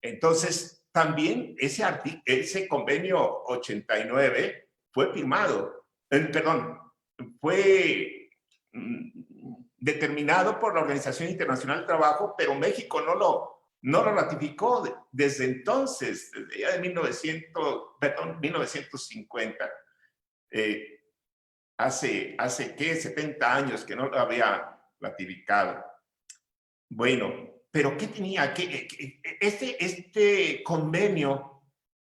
Entonces, también ese convenio 89 fue firmado, fue determinado por la Organización Internacional del Trabajo, pero México no lo ratificó desde entonces, desde ya de 1950. Hace ¿qué? 70 años que no lo había ratificado. Bueno, pero ¿qué tenía? Este convenio,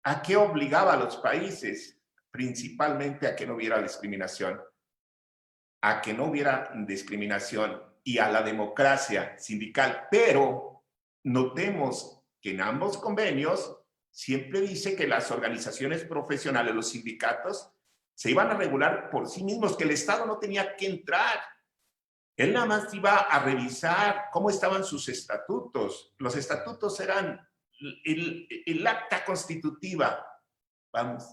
¿a qué obligaba a los países? Principalmente a que no hubiera discriminación. A que no hubiera discriminación y a la democracia sindical. Pero notemos que en ambos convenios siempre dice que las organizaciones profesionales, los sindicatos, se iban a regular por sí mismos, que el Estado no tenía que entrar. Él nada más iba a revisar cómo estaban sus estatutos. Los estatutos eran el acta constitutiva. Vamos.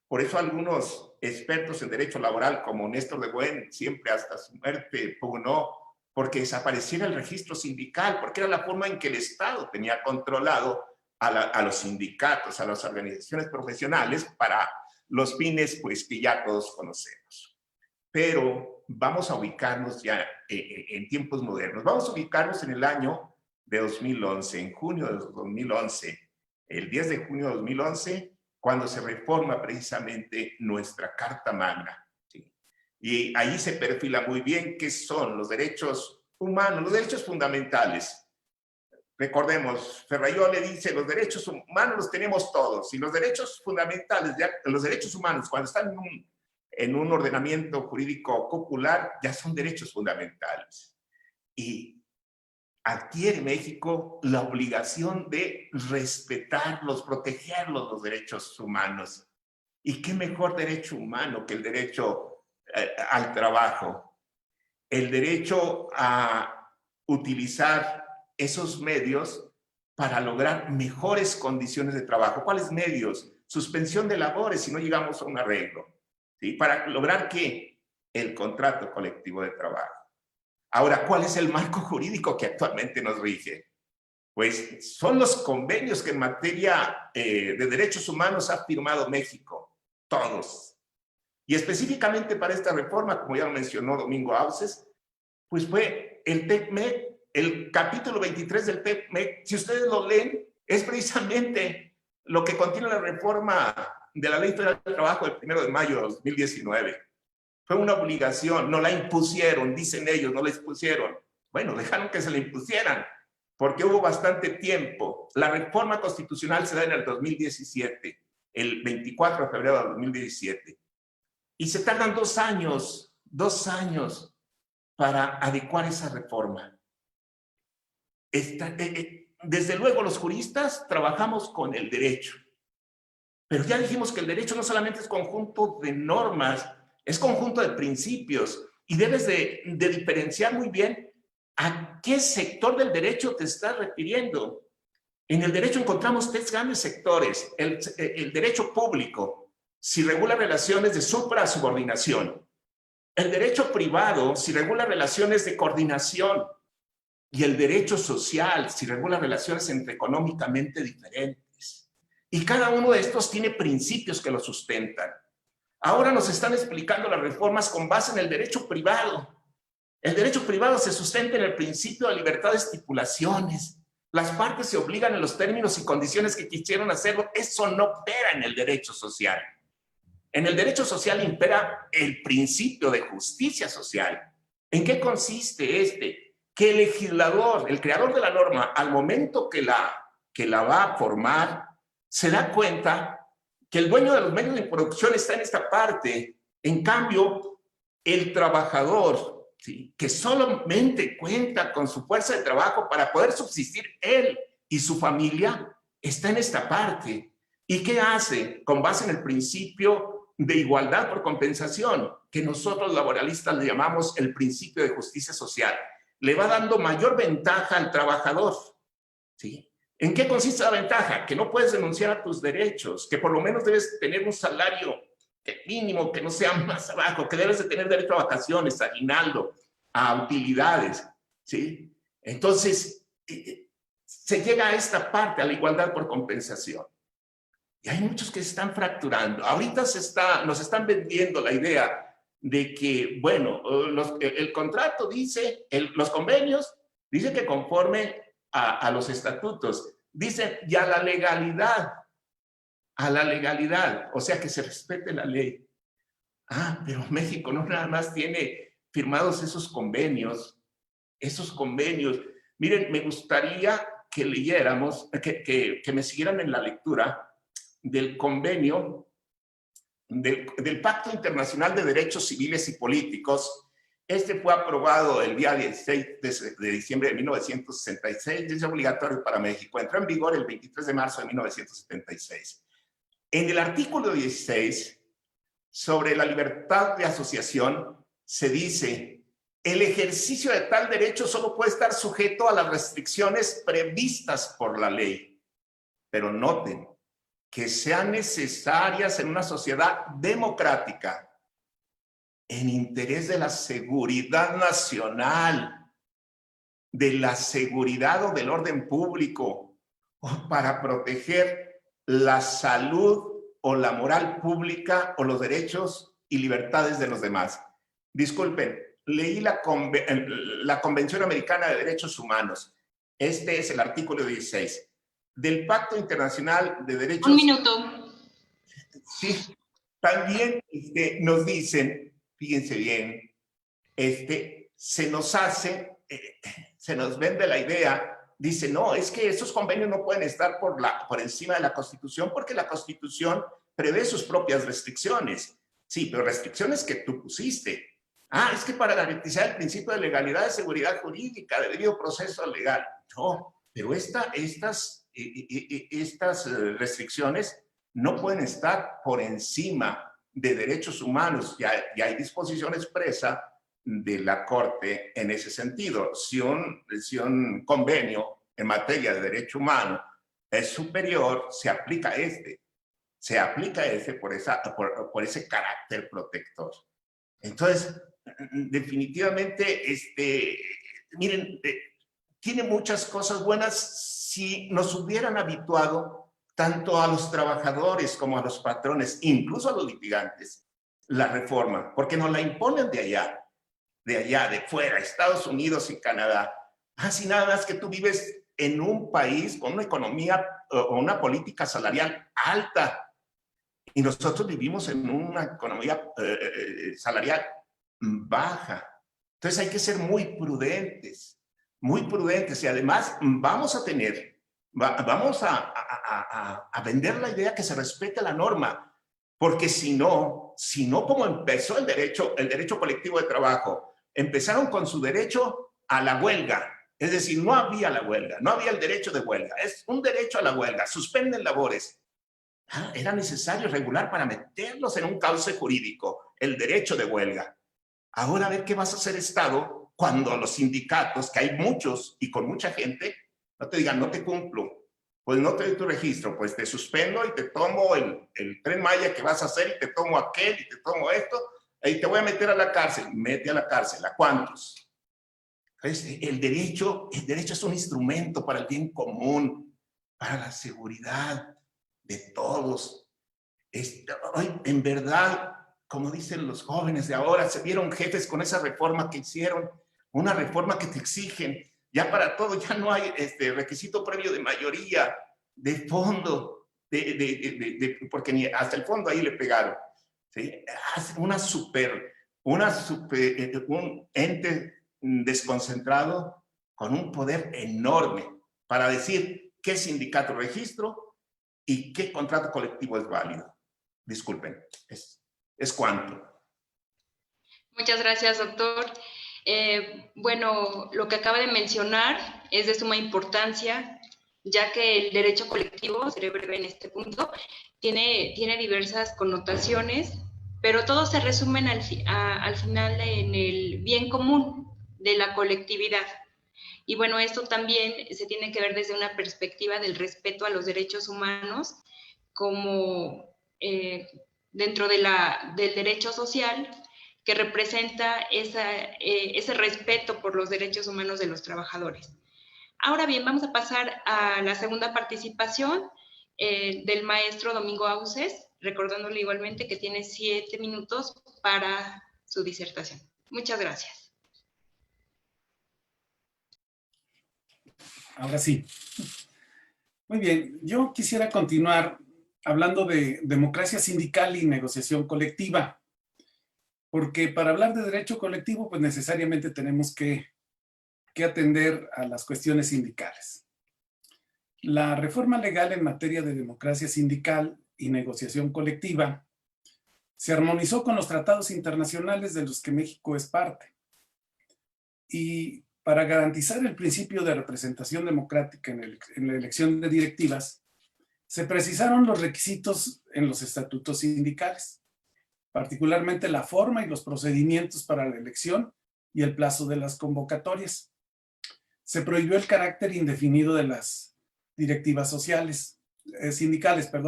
Por eso algunos expertos en derecho laboral, como Néstor de Buen, siempre hasta su muerte pugnó porque desapareciera el registro sindical, porque era la forma en que el Estado tenía controlado a los sindicatos, a las organizaciones profesionales para los fines pues, que ya todos conocemos. Pero vamos a ubicarnos ya en tiempos modernos. Vamos a ubicarnos en el año de 2011, en junio de 2011, el 10 de junio de 2011, cuando se reforma precisamente nuestra Carta Magna. ¿Sí? Y ahí se perfila muy bien qué son los derechos humanos, los derechos fundamentales. Recordemos, Ferrayol le dice, los derechos humanos los tenemos todos, y los derechos fundamentales, los derechos humanos, cuando están en un ordenamiento jurídico popular, ya son derechos fundamentales. Y adquiere México la obligación de respetarlos, protegerlos, los derechos humanos. ¿Y qué mejor derecho humano que el derecho al trabajo? El derecho a utilizar esos medios para lograr mejores condiciones de trabajo. ¿Cuáles medios? Suspensión de labores si no llegamos a un arreglo. ¿Sí? Para lograr ¿qué? El contrato colectivo de trabajo. Ahora, ¿cuál es el marco jurídico que actualmente nos rige? Pues son los convenios que en materia de derechos humanos ha firmado México, todos. Y específicamente para esta reforma, como ya lo mencionó Domingo Auces, pues fue el TECMEC, el capítulo 23 del TECMEC, si ustedes lo leen, es precisamente lo que contiene la reforma de la Ley Federal del Trabajo del 1 de mayo de 2019. Fue una obligación, no la impusieron, dicen ellos, no la impusieron. Bueno, dejaron que se la impusieran, porque hubo bastante tiempo. La reforma constitucional se da en el 2017, el 24 de febrero de 2017. Y se tardan 2 años para adecuar esa reforma. Desde luego los juristas trabajamos con el derecho, pero ya dijimos que el derecho no solamente es conjunto de normas, es conjunto de principios y debes de diferenciar muy bien a qué sector del derecho te estás refiriendo. En el derecho encontramos 3 grandes sectores. El derecho público, si regula relaciones de supra-subordinación. El derecho privado, si regula relaciones de coordinación. Y el derecho social, si regula relaciones entre económicamente diferentes. Y cada uno de estos tiene principios que lo sustentan. Ahora nos están explicando las reformas con base en el derecho privado. El derecho privado se sustenta en el principio de libertad de estipulaciones. Las partes se obligan en los términos y condiciones que quisieron hacerlo. Eso no opera en el derecho social. En el derecho social impera el principio de justicia social. ¿En qué consiste este? Que el legislador, el creador de la norma, al momento que la va a formar, se da cuenta que el dueño de los medios de producción está en esta parte. En cambio, el trabajador, ¿sí?, que solamente cuenta con su fuerza de trabajo para poder subsistir él y su familia, está en esta parte. ¿Y qué hace? Con base en el principio de igualdad por compensación, que nosotros laboralistas le llamamos el principio de justicia social. Le va dando mayor ventaja al trabajador, ¿sí? ¿En qué consiste la ventaja? Que no puedes denunciar a tus derechos, que por lo menos debes tener un salario mínimo que no sea más abajo, que debes de tener derecho a vacaciones, a aguinaldo, a utilidades, ¿sí? Entonces, se llega a esta parte, a la igualdad por compensación. Y hay muchos que se están fracturando. Ahorita nos están vendiendo la idea de que, bueno, el contrato dice, los convenios, dice que conforme a los estatutos, dicen, y a la legalidad, o sea, que se respete la ley. Ah, pero México no nada más tiene firmados esos convenios. Miren, me gustaría que leyéramos, que me siguieran en la lectura del convenio del Pacto Internacional de Derechos Civiles y Políticos. Este fue aprobado el día 16 de diciembre de 1966, es obligatorio para México. Entró en vigor el 23 de marzo de 1976. En el artículo 16, sobre la libertad de asociación, se dice: el ejercicio de tal derecho solo puede estar sujeto a las restricciones previstas por la ley. Pero noten que sean necesarias en una sociedad democrática, en interés de la seguridad nacional, de la seguridad o del orden público, o para proteger la salud o la moral pública o los derechos y libertades de los demás. Disculpen, leí la Convención Americana de Derechos Humanos. Este es el artículo 16 del Pacto Internacional de Derechos... Un minuto. Sí, también nos dicen, fíjense bien, se nos vende la idea, dice, no, es que esos convenios no pueden estar por encima de la Constitución, porque la Constitución prevé sus propias restricciones. Sí, pero restricciones que tú pusiste. Ah, es que para garantizar el principio de legalidad, de seguridad jurídica, de debido proceso legal. No, pero estas restricciones no pueden estar por encima de derechos humanos. Ya hay disposición expresa de la Corte en ese sentido. Si un convenio en materia de derecho humano es superior, se aplica por ese carácter protector. Entonces, definitivamente, miren, tiene muchas cosas buenas. Si nos hubieran habituado tanto a los trabajadores como a los patrones, incluso a los litigantes, la reforma, porque nos la imponen de allá, de fuera, Estados Unidos y Canadá. Así nada más que tú vives en un país con una economía o una política salarial alta, y nosotros vivimos en una economía salarial baja. Entonces hay que ser muy prudentes, y además vamos a vender la idea que se respete la norma, porque si no, como empezó el derecho colectivo de trabajo, empezaron con su derecho a la huelga, es decir, no había la huelga, no había el derecho de huelga, es un derecho a la huelga, suspenden labores. Era necesario regular para meterlos en un cauce jurídico, el derecho de huelga. Ahora a ver qué vas a hacer, Estado, cuando los sindicatos, que hay muchos y con mucha gente, no te digan, no te cumplo, pues no te doy tu registro, pues te suspendo y te tomo el Tren Maya que vas a hacer, y te tomo aquel, y te tomo esto, y te voy a meter a la cárcel. Mete a la cárcel, ¿a cuántos? Entonces, el derecho es un instrumento para el bien común, para la seguridad de todos. Hoy, en verdad, como dicen los jóvenes de ahora, se vieron jefes con esa reforma que hicieron, una reforma que te exigen, ya para todo, ya no hay requisito previo de mayoría, de fondo, porque ni hasta el fondo ahí le pegaron. ¿sí? Un ente desconcentrado con un poder enorme para decir qué sindicato registro y qué contrato colectivo es válido. Disculpen, es cuanto. Muchas gracias, doctor. Bueno, lo que acaba de mencionar es de suma importancia, ya que el derecho colectivo, seré breve en este punto, tiene diversas connotaciones, pero todos se resumen al final en el bien común de la colectividad. Y bueno, esto también se tiene que ver desde una perspectiva del respeto a los derechos humanos, como dentro de del derecho social, que representa ese respeto por los derechos humanos de los trabajadores. Ahora bien, vamos a pasar a la segunda participación del maestro Domingo Auces, recordándole igualmente que tiene 7 minutos para su disertación. Muchas gracias. Ahora sí. Muy bien, yo quisiera continuar hablando de democracia sindical y negociación colectiva, porque para hablar de derecho colectivo, pues necesariamente tenemos que atender a las cuestiones sindicales. La reforma legal en materia de democracia sindical y negociación colectiva se armonizó con los tratados internacionales de los que México es parte. Y para garantizar el principio de representación democrática en la elección de directivas, se precisaron los requisitos en los estatutos sindicales, particularmente la forma y los procedimientos para la elección y el plazo de las convocatorias. Se prohibió el carácter indefinido de las directivas sindicales,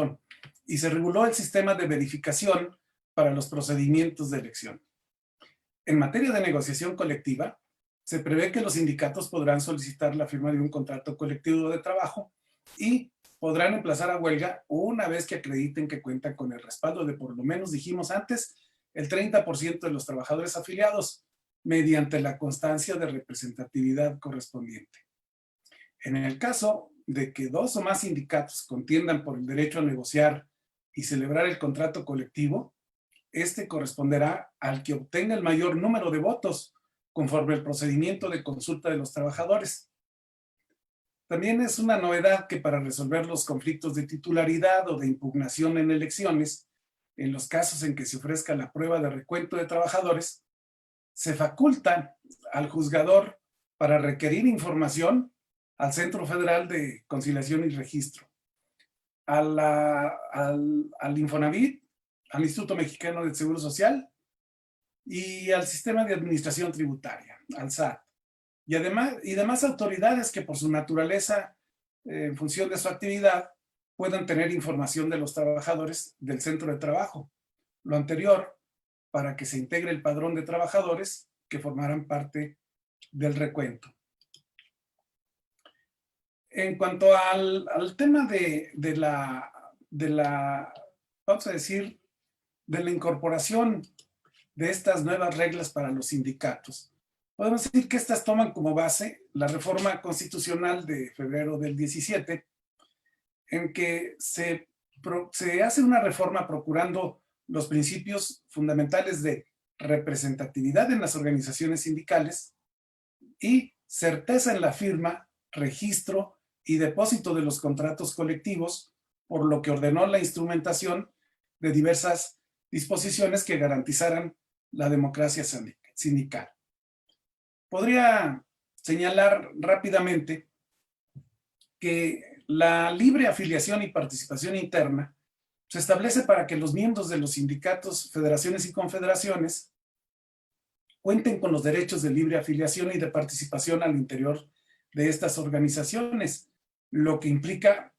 y se reguló el sistema de verificación para los procedimientos de elección. En materia de negociación colectiva, se prevé que los sindicatos podrán solicitar la firma de un contrato colectivo de trabajo y podrán emplazar a huelga una vez que acrediten que cuentan con el respaldo de, por lo menos dijimos antes, el 30% de los trabajadores afiliados, mediante la constancia de representatividad correspondiente. En el caso de que 2 o más sindicatos contiendan por el derecho a negociar y celebrar el contrato colectivo, este corresponderá al que obtenga el mayor número de votos, conforme al procedimiento de consulta de los trabajadores. También es una novedad que para resolver los conflictos de titularidad o de impugnación en elecciones, en los casos en que se ofrezca la prueba de recuento de trabajadores, se faculta al juzgador para requerir información al Centro Federal de Conciliación y Registro, al Infonavit, al Instituto Mexicano del Seguro Social y al Sistema de Administración Tributaria, al SAT, y demás autoridades que por su naturaleza, en función de su actividad, puedan tener información de los trabajadores del centro de trabajo. Lo anterior, para que se integre el padrón de trabajadores que formarán parte del recuento. En cuanto al tema de la, vamos a decir, de la incorporación de estas nuevas reglas para los sindicatos, podemos decir que estas toman como base la reforma constitucional de febrero del 17, en que se hace una reforma procurando los principios fundamentales de representatividad en las organizaciones sindicales y certeza en la firma, registro y depósito de los contratos colectivos, por lo que ordenó la instrumentación de diversas disposiciones que garantizaran la democracia sindical. Podría señalar rápidamente que la libre afiliación y participación interna se establece para que los miembros de los sindicatos, federaciones y confederaciones cuenten con los derechos de libre afiliación y de participación al interior de estas organizaciones, lo que implica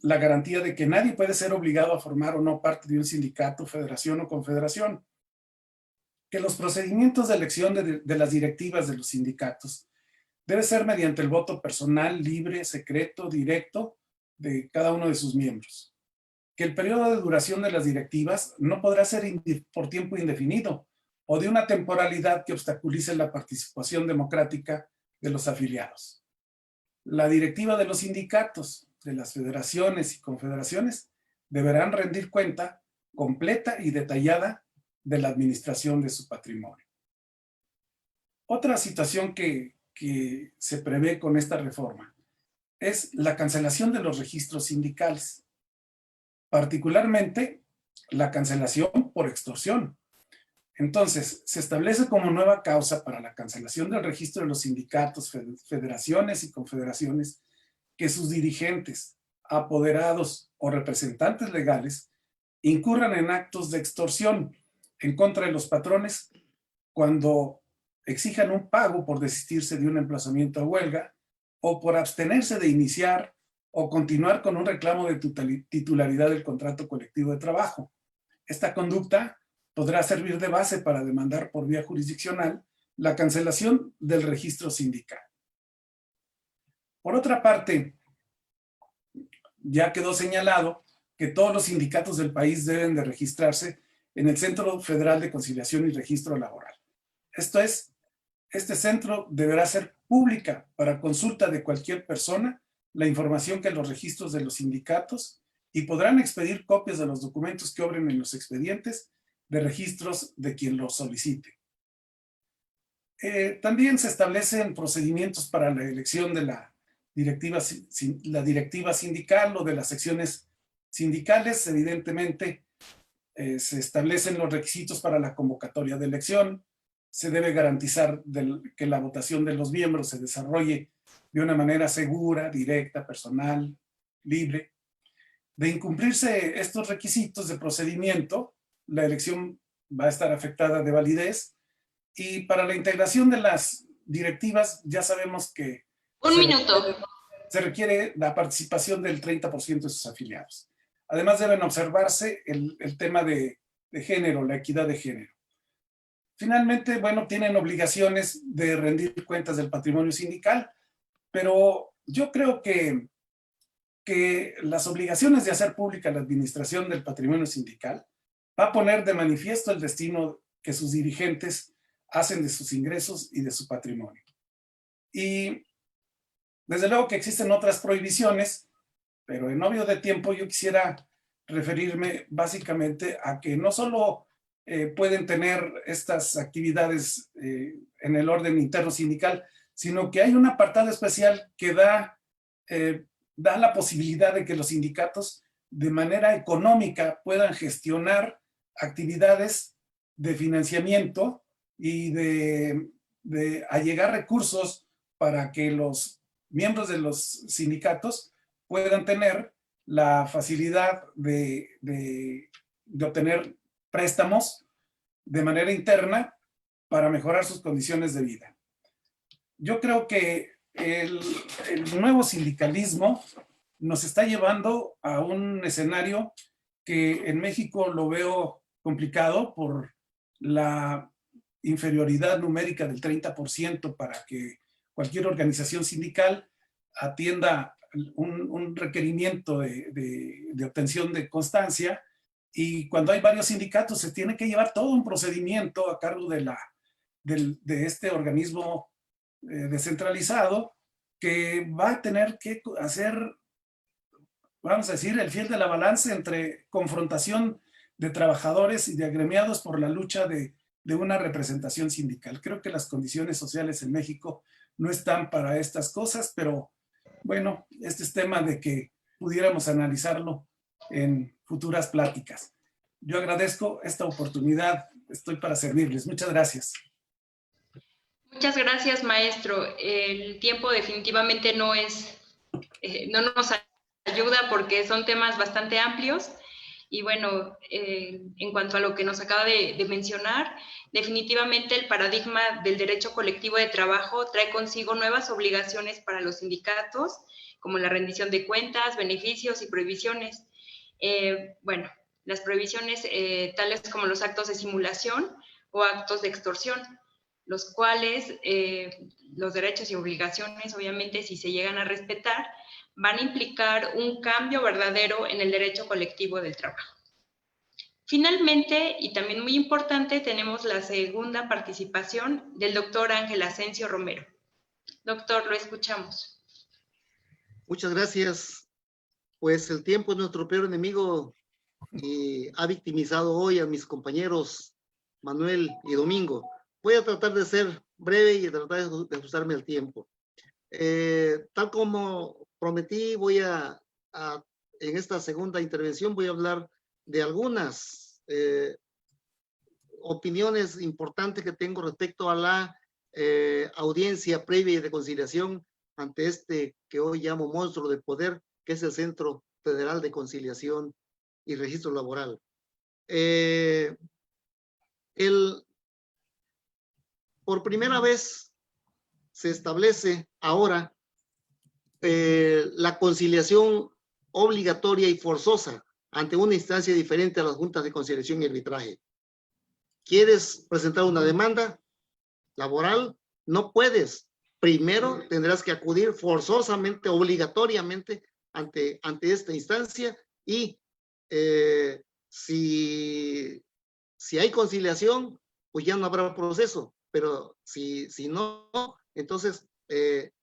la garantía de que nadie puede ser obligado a formar o no parte de un sindicato, federación o confederación. Que los procedimientos de elección de las directivas de los sindicatos debe ser mediante el voto personal, libre, secreto, directo de cada uno de sus miembros. Que el periodo de duración de las directivas no podrá ser por tiempo indefinido o de una temporalidad que obstaculice la participación democrática de los afiliados. La directiva de los sindicatos, de las federaciones y confederaciones deberán rendir cuenta completa y detallada de la administración de su patrimonio. Otra situación que se prevé con esta reforma es la cancelación de los registros sindicales, particularmente la cancelación por extorsión. Entonces, se establece como nueva causa para la cancelación del registro de los sindicatos, federaciones y confederaciones que sus dirigentes, apoderados o representantes legales incurran en actos de extorsión en contra de los patrones cuando exijan un pago por desistirse de un emplazamiento a huelga o por abstenerse de iniciar o continuar con un reclamo de titularidad del contrato colectivo de trabajo. Esta conducta podrá servir de base para demandar por vía jurisdiccional la cancelación del registro sindical. Por otra parte, ya quedó señalado que todos los sindicatos del país deben de registrarse en el Centro Federal de Conciliación y Registro Laboral. Esto es, este centro deberá ser pública para consulta de cualquier persona la información que los registros de los sindicatos y podrán expedir copias de los documentos que obren en los expedientes de registros de quien los solicite. También se establecen procedimientos para la elección de la directiva sindical o de las secciones sindicales. Evidentemente, se establecen los requisitos para la convocatoria de elección. Se debe garantizar que la votación de los miembros se desarrolle de una manera segura, directa, personal, libre. De incumplirse estos requisitos de procedimiento, la elección va a estar afectada de validez. Y para la integración de las directivas, ya sabemos que se requiere la participación del 30% de sus afiliados. Además, deben observarse el tema de género, la equidad de género. Finalmente, bueno, tienen obligaciones de rendir cuentas del patrimonio sindical, pero yo creo que las obligaciones de hacer pública la administración del patrimonio sindical va a poner de manifiesto el destino que sus dirigentes hacen de sus ingresos y de su patrimonio. Y desde luego que existen otras prohibiciones, pero en obvio de tiempo yo quisiera referirme básicamente a que no solo pueden tener estas actividades en el orden interno sindical, sino que hay un apartado especial que da la posibilidad de que los sindicatos de manera económica puedan gestionar actividades de financiamiento y de allegar recursos para que los miembros de los sindicatos puedan tener la facilidad de obtener préstamos de manera interna para mejorar sus condiciones de vida. Yo creo que el nuevo sindicalismo nos está llevando a un escenario que en México lo veo complicado por la inferioridad numérica del 30% para que cualquier organización sindical atienda un requerimiento de obtención de constancia, y cuando hay varios sindicatos se tiene que llevar todo un procedimiento a cargo de este organismo descentralizado que va a tener que hacer, vamos a decir, el fiel de la balanza entre confrontación de trabajadores y de agremiados por la lucha de una representación sindical. Creo que las condiciones sociales en México no están para estas cosas, pero bueno, este es tema de que pudiéramos analizarlo en futuras pláticas. Yo agradezco esta oportunidad, estoy para servirles. Muchas gracias. Muchas gracias, maestro. El tiempo definitivamente no nos ayuda porque son temas bastante amplios. Y bueno, en cuanto a lo que nos acaba de mencionar, definitivamente el paradigma del derecho colectivo de trabajo trae consigo nuevas obligaciones para los sindicatos, como la rendición de cuentas, beneficios y prohibiciones. Bueno, las prohibiciones tales como los actos de simulación o actos de extorsión, los cuales los derechos y obligaciones, obviamente, si se llegan a respetar, van a implicar un cambio verdadero en el derecho colectivo del trabajo. Finalmente, y también muy importante, tenemos la segunda participación del doctor Ángel Asensio Romero. Doctor, lo escuchamos. Muchas gracias. Pues el tiempo es nuestro peor enemigo y ha victimizado hoy a mis compañeros Manuel y Domingo. Voy a tratar de ser breve y tratar de ajustarme al tiempo. Tal como prometí, en esta segunda intervención voy a hablar de algunas opiniones importantes que tengo respecto a la audiencia previa y de conciliación ante este que hoy llamo monstruo de poder, que es el Centro Federal de Conciliación y Registro Laboral. Por primera vez se establece ahora la conciliación obligatoria y forzosa ante una instancia diferente a las juntas de conciliación y arbitraje. ¿Quieres presentar una demanda laboral? No puedes. Primero tendrás que acudir forzosamente, obligatoriamente ante esta instancia y si hay conciliación, pues ya no habrá proceso, pero si no, entonces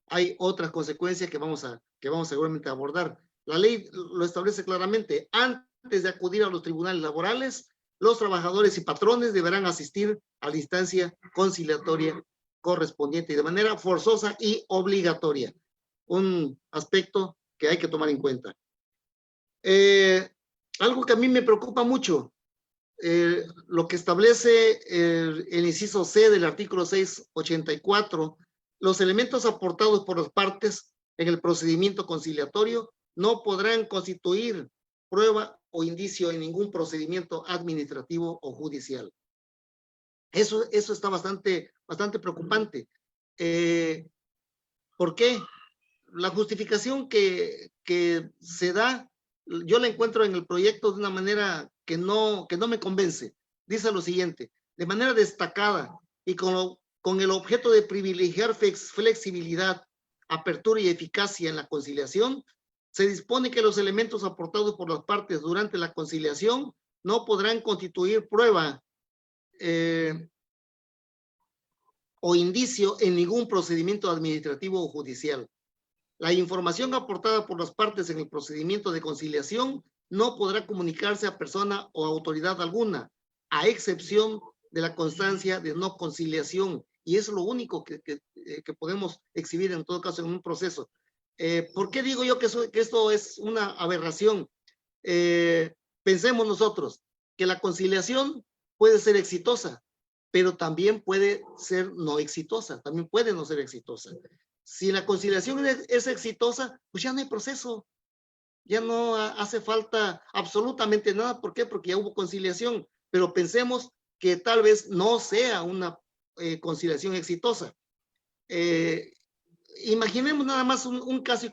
hay otras consecuencias que vamos seguramente a abordar. La ley lo establece claramente. Antes de acudir a los tribunales laborales, los trabajadores y patrones deberán asistir a la instancia conciliatoria correspondiente de manera forzosa y obligatoria. Un aspecto que hay que tomar en cuenta. Algo que a mí me preocupa mucho, lo que establece el inciso C del artículo 684, los elementos aportados por las partes en el procedimiento conciliatorio no podrán constituir prueba o indicio en ningún procedimiento administrativo o judicial. Eso está bastante preocupante. ¿Por qué? La justificación que se da, yo la encuentro en el proyecto de una manera que no me convence. Dice lo siguiente: de manera destacada y con el objeto de privilegiar flexibilidad, apertura y eficacia en la conciliación, se dispone que los elementos aportados por las partes durante la conciliación no podrán constituir prueba o indicio en ningún procedimiento administrativo o judicial. La información aportada por las partes en el procedimiento de conciliación no podrá comunicarse a persona o autoridad alguna, a excepción de la constancia de no conciliación. Y es lo único que podemos exhibir en todo caso en un proceso. ¿Por qué digo yo que esto es una aberración? Pensemos nosotros que la conciliación puede ser exitosa, pero también puede ser no exitosa, también puede no ser exitosa. Si la conciliación es exitosa, pues ya no hay proceso, ya no hace falta absolutamente nada. ¿Por qué? Porque ya hubo conciliación, pero pensemos que tal vez no sea una conciliación exitosa. Imaginemos nada más un caso y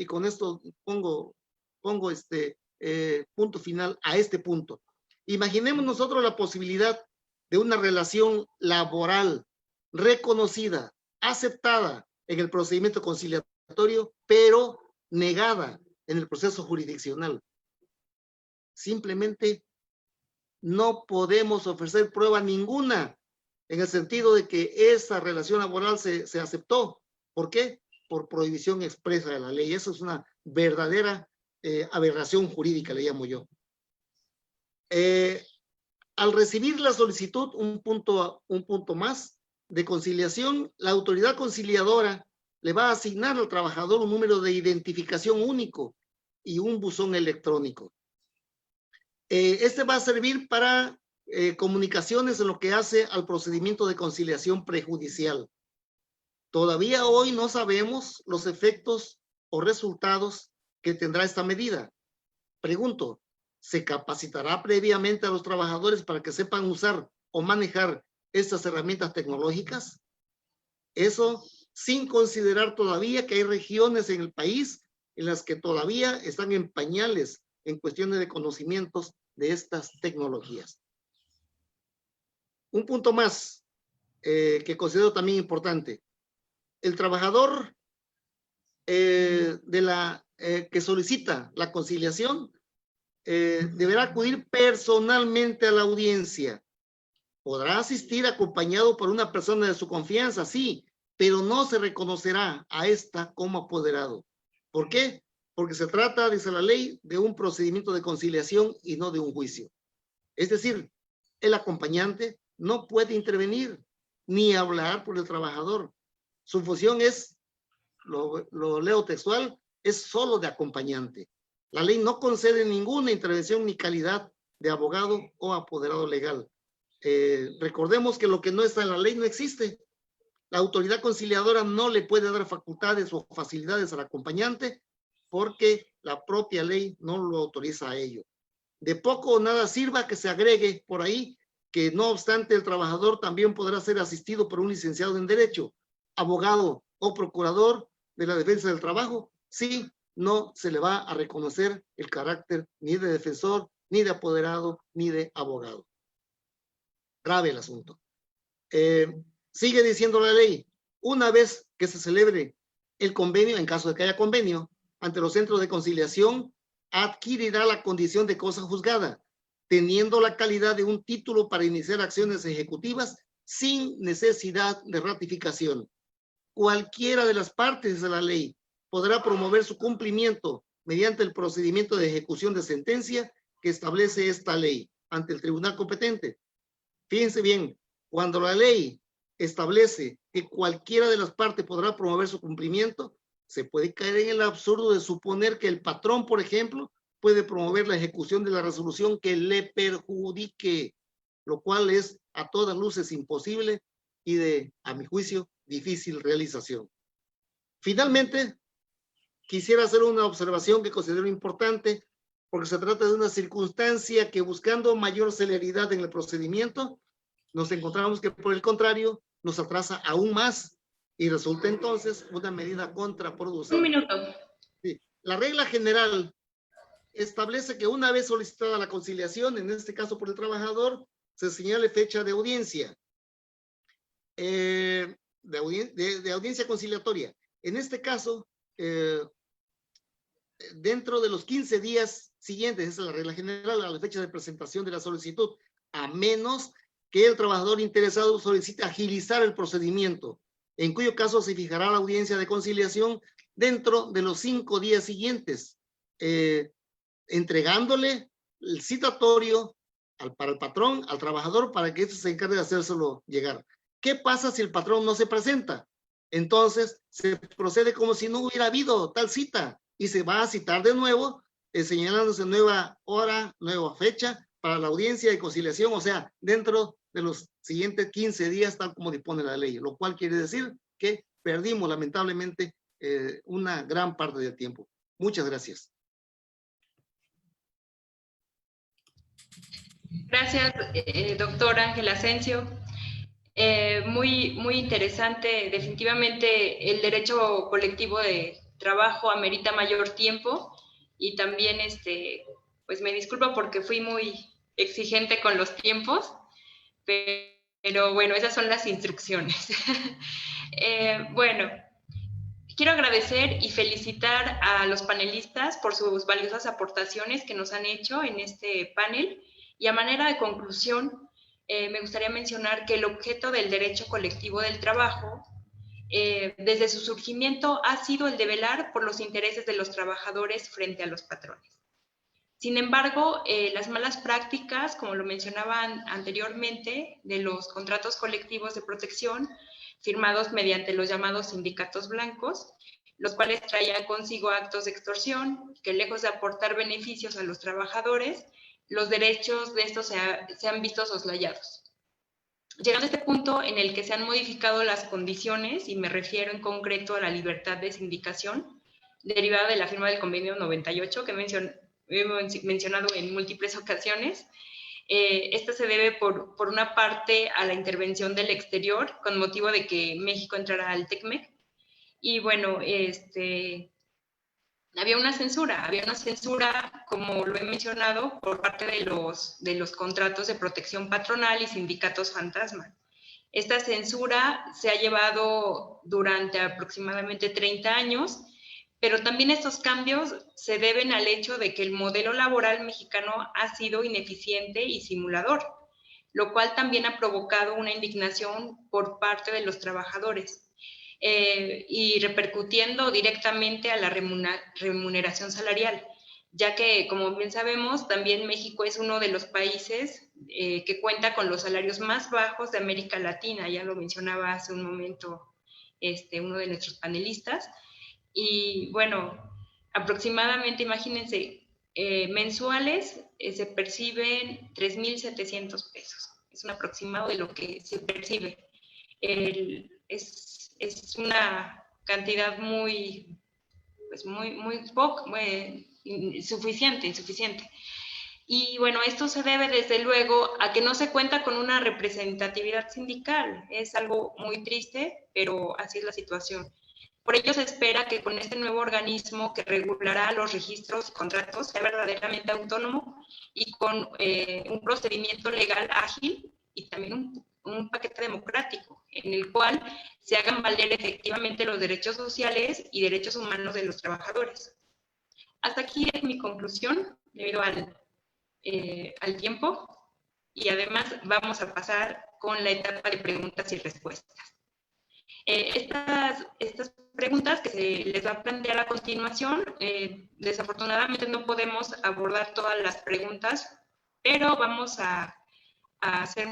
con esto pongo punto final a este punto. Imaginemos nosotros la posibilidad de una relación laboral reconocida, aceptada en el procedimiento conciliatorio, pero negada en el proceso jurisdiccional. Simplemente no podemos ofrecer prueba ninguna en el sentido de que esa relación laboral se aceptó. ¿Por qué? Por prohibición expresa de la ley. Eso es una verdadera aberración jurídica, le llamo yo. Al recibir la solicitud, un punto más de conciliación, la autoridad conciliadora le va a asignar al trabajador un número de identificación único y un buzón electrónico. Este va a servir para comunicaciones en lo que hace al procedimiento de conciliación prejudicial. Todavía hoy no sabemos los efectos o resultados que tendrá esta medida. Pregunto, ¿se capacitará previamente a los trabajadores para que sepan usar o manejar estas herramientas tecnológicas? Eso sin considerar todavía que hay regiones en el país en las que todavía están en pañales en cuestiones de conocimientos de estas tecnologías. Un punto más que considero también importante. El trabajador que solicita la conciliación deberá acudir personalmente a la audiencia. Podrá asistir acompañado por una persona de su confianza, sí, pero no se reconocerá a esta como apoderado. ¿Por qué? Porque se trata, dice la ley, de un procedimiento de conciliación y no de un juicio. Es decir, el acompañante no puede intervenir ni hablar por el trabajador. Su función es, lo leo textual, es solo de acompañante. La ley no concede ninguna intervención ni calidad de abogado o apoderado legal. Recordemos que lo que no está en la ley no existe. La autoridad conciliadora no le puede dar facultades o facilidades al acompañante porque la propia ley no lo autoriza a ello. De poco o nada sirva que se agregue por ahí que no obstante el trabajador también podrá ser asistido por un licenciado en Derecho, abogado o procurador de la defensa del trabajo, si no se le va a reconocer el carácter ni de defensor, ni de apoderado, ni de abogado. Grave el asunto. Sigue diciendo la ley, una vez que se celebre el convenio, en caso de que haya convenio, ante los centros de conciliación, adquirirá la condición de cosa juzgada, teniendo la calidad de un título para iniciar acciones ejecutivas sin necesidad de ratificación. Cualquiera de las partes de la ley podrá promover su cumplimiento mediante el procedimiento de ejecución de sentencia que establece esta ley ante el tribunal competente. Fíjense bien, cuando la ley establece que cualquiera de las partes podrá promover su cumplimiento, se puede caer en el absurdo de suponer que el patrón, por ejemplo, puede promover la ejecución de la resolución que le perjudique, lo cual es a todas luces imposible y de, a mi juicio, difícil realización. Finalmente, quisiera hacer una observación que considero importante, porque se trata de una circunstancia que buscando mayor celeridad en el procedimiento, nos encontramos que por el contrario, nos atrasa aún más y resulta entonces una medida contraproducente. Un minuto. Sí. La regla general establece que una vez solicitada la conciliación, en este caso por el trabajador, se señale fecha de audiencia, de audiencia conciliatoria. En este caso, dentro de los 15 días siguientes, esa es la regla general, a la fecha de presentación de la solicitud, a menos que el trabajador interesado solicite agilizar el procedimiento, en cuyo caso se fijará la audiencia de conciliación dentro de los 5 días siguientes, entregándole el citatorio para el patrón, al trabajador, para que éste se encargue de hacérselo llegar. ¿Qué pasa si el patrón no se presenta? Entonces se procede como si no hubiera habido tal cita y se va a citar de nuevo, señalándose nueva hora, nueva fecha para la audiencia de conciliación, o sea, dentro de los siguientes 15 días, tal como dispone la ley, lo cual quiere decir que perdimos lamentablemente una gran parte del tiempo. Muchas gracias. Gracias, doctor Ángel Asensio. Muy interesante. Definitivamente el derecho colectivo de trabajo amerita mayor tiempo y también, pues me disculpo porque fui muy exigente con los tiempos, pero bueno, esas son las instrucciones. Bueno, quiero agradecer y felicitar a los panelistas por sus valiosas aportaciones que nos han hecho en este panel. Y a manera de conclusión, me gustaría mencionar que el objeto del derecho colectivo del trabajo, desde su surgimiento, ha sido el de velar por los intereses de los trabajadores frente a los patrones. Sin embargo, las malas prácticas, como lo mencionaban anteriormente, de los contratos colectivos de protección firmados mediante los llamados sindicatos blancos, los cuales traían consigo actos de extorsión que, lejos de aportar beneficios a los trabajadores, los derechos de estos se han visto soslayados. Llegando a este punto en el que se han modificado las condiciones, y me refiero en concreto a la libertad de sindicación, derivada de la firma del convenio 98, que he mencionado en múltiples ocasiones. Esta se debe, por una parte, a la intervención del exterior, con motivo de que México entrara al TECMEC. Y bueno, había una censura, como lo he mencionado, por parte de los contratos de protección patronal y sindicatos fantasma. Esta censura se ha llevado durante aproximadamente 30 años, pero también estos cambios se deben al hecho de que el modelo laboral mexicano ha sido ineficiente y simulador, lo cual también ha provocado una indignación por parte de los trabajadores. Y repercutiendo directamente a la remuneración salarial, ya que, como bien sabemos, también México es uno de los países que cuenta con los salarios más bajos de América Latina, ya lo mencionaba hace un momento uno de nuestros panelistas. Y bueno, aproximadamente, imagínense, mensuales se perciben 3,700 pesos. Es un aproximado de lo que se percibe. Es una cantidad muy poco, insuficiente. Y bueno, esto se debe desde luego a que no se cuenta con una representatividad sindical. Es algo muy triste, pero así es la situación. Por ello se espera que con este nuevo organismo que regulará los registros y contratos sea verdaderamente autónomo y con un procedimiento legal ágil y también un paquete democrático en el cual se hagan valer efectivamente los derechos sociales y derechos humanos de los trabajadores. Hasta aquí es mi conclusión debido al tiempo, y además vamos a pasar con la etapa de preguntas y respuestas. Estas preguntas que se les va a plantear a continuación, desafortunadamente no podemos abordar todas las preguntas, pero vamos a hacer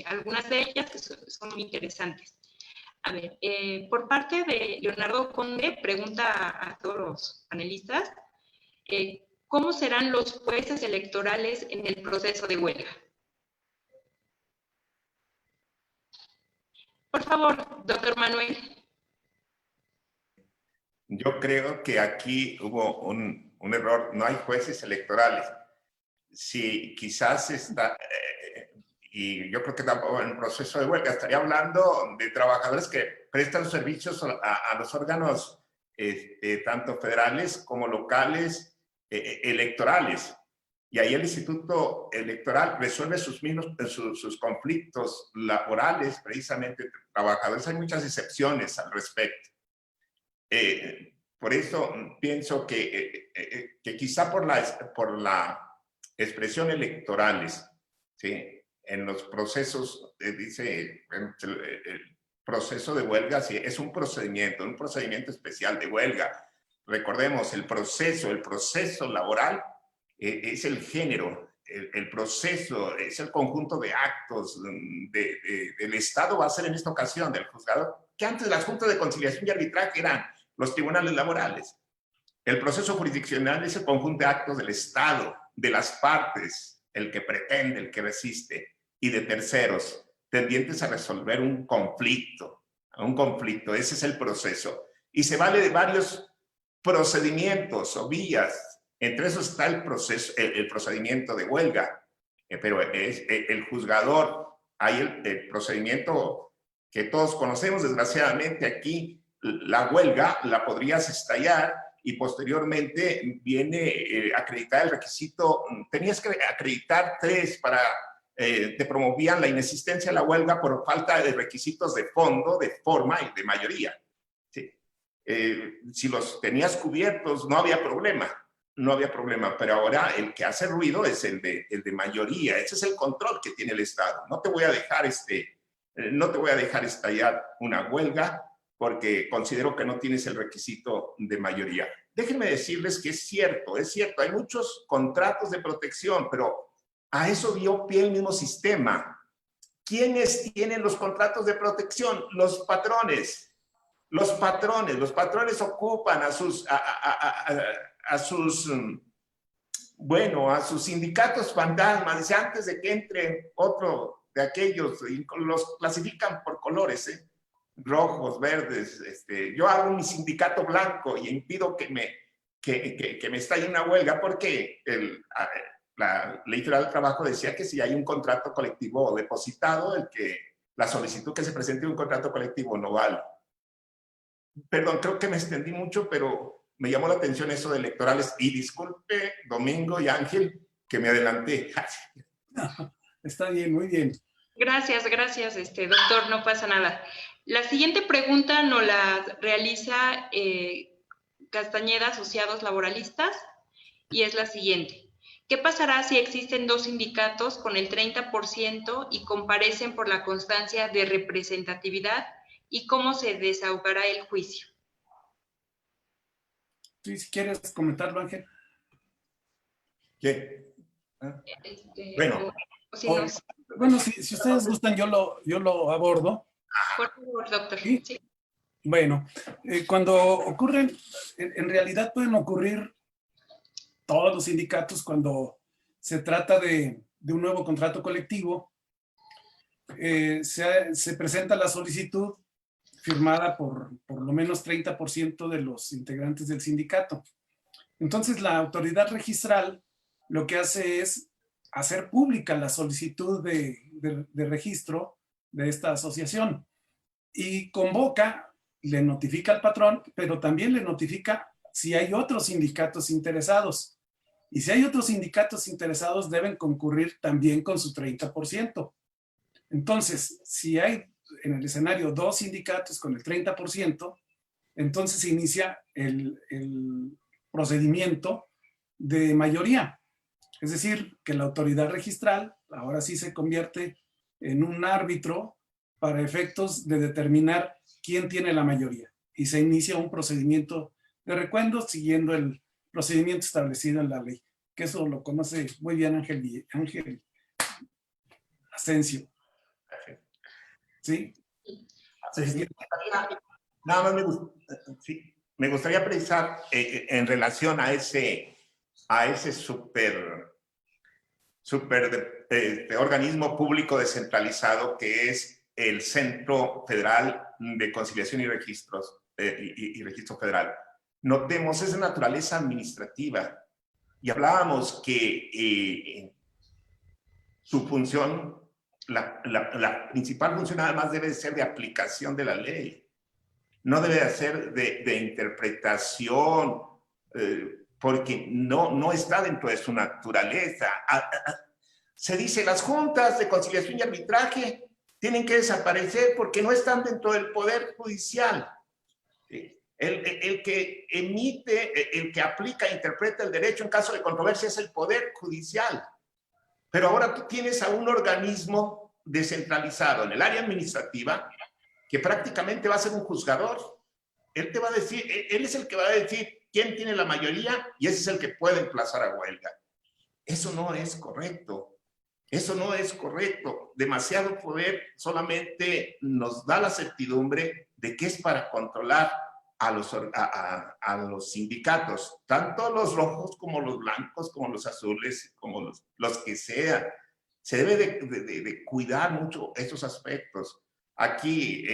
algunas de ellas que son muy interesantes. A ver, por parte de Leonardo Conde, pregunta a todos los panelistas, ¿cómo serán los jueces electorales en el proceso de huelga? Por favor, doctor Manuel. Yo creo que aquí hubo un error. No hay jueces electorales. Si quizás está, y yo creo que tampoco en el proceso de huelga, estaría hablando de trabajadores que prestan servicios a los órganos tanto federales como locales electorales. Y ahí el Instituto Electoral resuelve sus conflictos laborales, precisamente entre trabajadores. Hay muchas excepciones al respecto. Por eso pienso que quizá por la expresión electorales, ¿sí? En los procesos, dice el proceso de huelga, sí, es un procedimiento especial de huelga. Recordemos, el proceso laboral es el género, el proceso es el conjunto de actos del Estado, va a ser en esta ocasión del juzgador, que antes las juntas de conciliación y arbitraje eran los tribunales laborales. El proceso jurisdiccional es el conjunto de actos del Estado, de las partes, el que pretende, el que resiste, y de terceros, tendientes a resolver un conflicto. Ese es el proceso. Y se vale de varios procedimientos o vías. Entre esos está el procedimiento de huelga, pero es el juzgador. Hay el procedimiento que todos conocemos, desgraciadamente aquí, la huelga la podrías estallar y posteriormente viene acreditar el requisito. Tenías que acreditar 3 para te promovían la inexistencia de la huelga por falta de requisitos de fondo, de forma y de mayoría. ¿Sí? Si los tenías cubiertos no había problema, pero ahora el que hace ruido es el de mayoría. Ese es el control que tiene el Estado. No te voy a dejar estallar una huelga porque considero que no tienes el requisito de mayoría. Déjenme decirles que es cierto, hay muchos contratos de protección, pero a eso dio pie el mismo sistema. ¿Quiénes tienen los contratos de protección? Los patrones. Los patrones ocupan a sus sindicatos fantasmas. Dice, antes de que entre otro de aquellos, los clasifican por colores, rojos, verdes. Yo hago mi sindicato blanco y impido que me estalle una huelga porque la Ley Federal del Trabajo decía que si hay un contrato colectivo depositado, la solicitud que se presente un contrato colectivo no vale. Perdón, creo que me extendí mucho, pero me llamó la atención eso de electorales. Y disculpe, Domingo y Ángel, que me adelanté. Está bien, muy bien. Gracias, doctor, no pasa nada. La siguiente pregunta nos la realiza Castañeda Asociados Laboralistas y es la siguiente. ¿Qué pasará si existen 2 sindicatos con el 30% y comparecen por la constancia de representatividad y cómo se desahogará el juicio? ¿Tú si quieres comentarlo, Ángel? ¿Qué? Bueno. si nos... Bueno, si ustedes gustan, yo lo abordo. Por favor, doctor. ¿Sí? Sí. Bueno, cuando ocurren, en realidad pueden ocurrir todos los sindicatos cuando se trata de un nuevo contrato colectivo. Se presenta la solicitud firmada por lo menos 30% de los integrantes del sindicato. Entonces, la autoridad registral lo que hace es hacer pública la solicitud de registro de esta asociación y convoca, le notifica al patrón, pero también le notifica si hay otros sindicatos interesados. Y si hay otros sindicatos interesados, deben concurrir también con su 30%. Entonces, si hay en el escenario 2 sindicatos con el 30%, entonces se inicia el procedimiento de mayoría. Es decir, que la autoridad registral ahora sí se convierte en un árbitro para efectos de determinar quién tiene la mayoría. Y se inicia un procedimiento de recuento siguiendo el procedimiento establecido en la ley. Que eso lo conoce muy bien Ángel Asensio. ¿Sí? Nada más me gustaría precisar en relación a ese organismo público descentralizado que es el Centro Federal de Conciliación y Registros y Registro Federal. Notemos, es de naturaleza administrativa y hablábamos que su función, la principal función además debe ser de aplicación de la ley. No debe de ser de interpretación, porque no está dentro de su naturaleza. Se dice, las juntas de conciliación y arbitraje tienen que desaparecer porque no están dentro del poder judicial. El que emite, el que aplica e interpreta el derecho en caso de controversia es el poder judicial. Pero ahora tú tienes a un organismo descentralizado en el área administrativa que prácticamente va a ser un juzgador. Él te va a decir, él es el que va a decir quién tiene la mayoría y ese es el que puede emplazar a huelga. Eso no es correcto. Eso no es correcto. Demasiado poder solamente nos da la certidumbre de que es para controlar a los sindicatos, tanto los rojos como los blancos, como los azules, como los que sean. Se debe de cuidar mucho estos aspectos. Aquí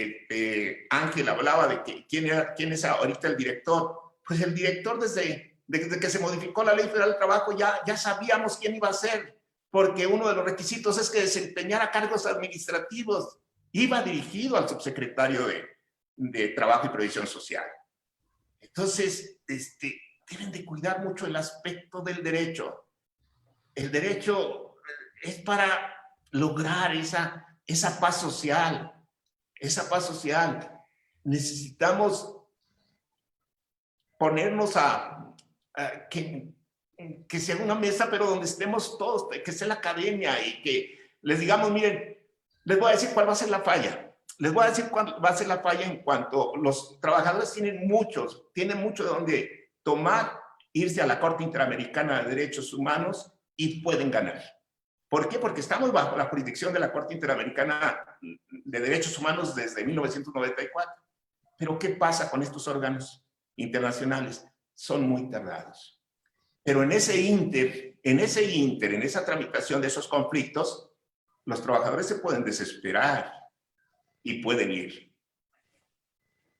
Ángel hablaba de quién es ahorita el director. Pues el director desde que se modificó la Ley Federal del Trabajo ya sabíamos quién iba a ser, porque uno de los requisitos es que desempeñara cargos administrativos. Iba dirigido al subsecretario de Trabajo y Previsión Social. Entonces, deben de cuidar mucho el aspecto del derecho. El derecho es para lograr esa paz social. Esa paz social. Necesitamos ponernos que sea una mesa, pero donde estemos todos, que sea la academia y que les digamos, miren, les voy a decir cuál va a ser la falla. Les voy a decir cuál va a ser la falla en cuanto los trabajadores tienen mucho de dónde tomar, irse a la Corte Interamericana de Derechos Humanos y pueden ganar. ¿Por qué? Porque estamos bajo la jurisdicción de la Corte Interamericana de Derechos Humanos desde 1994. Pero ¿qué pasa con estos órganos internacionales? Son muy tardados. Pero en esa tramitación de esos conflictos, los trabajadores se pueden desesperar y pueden ir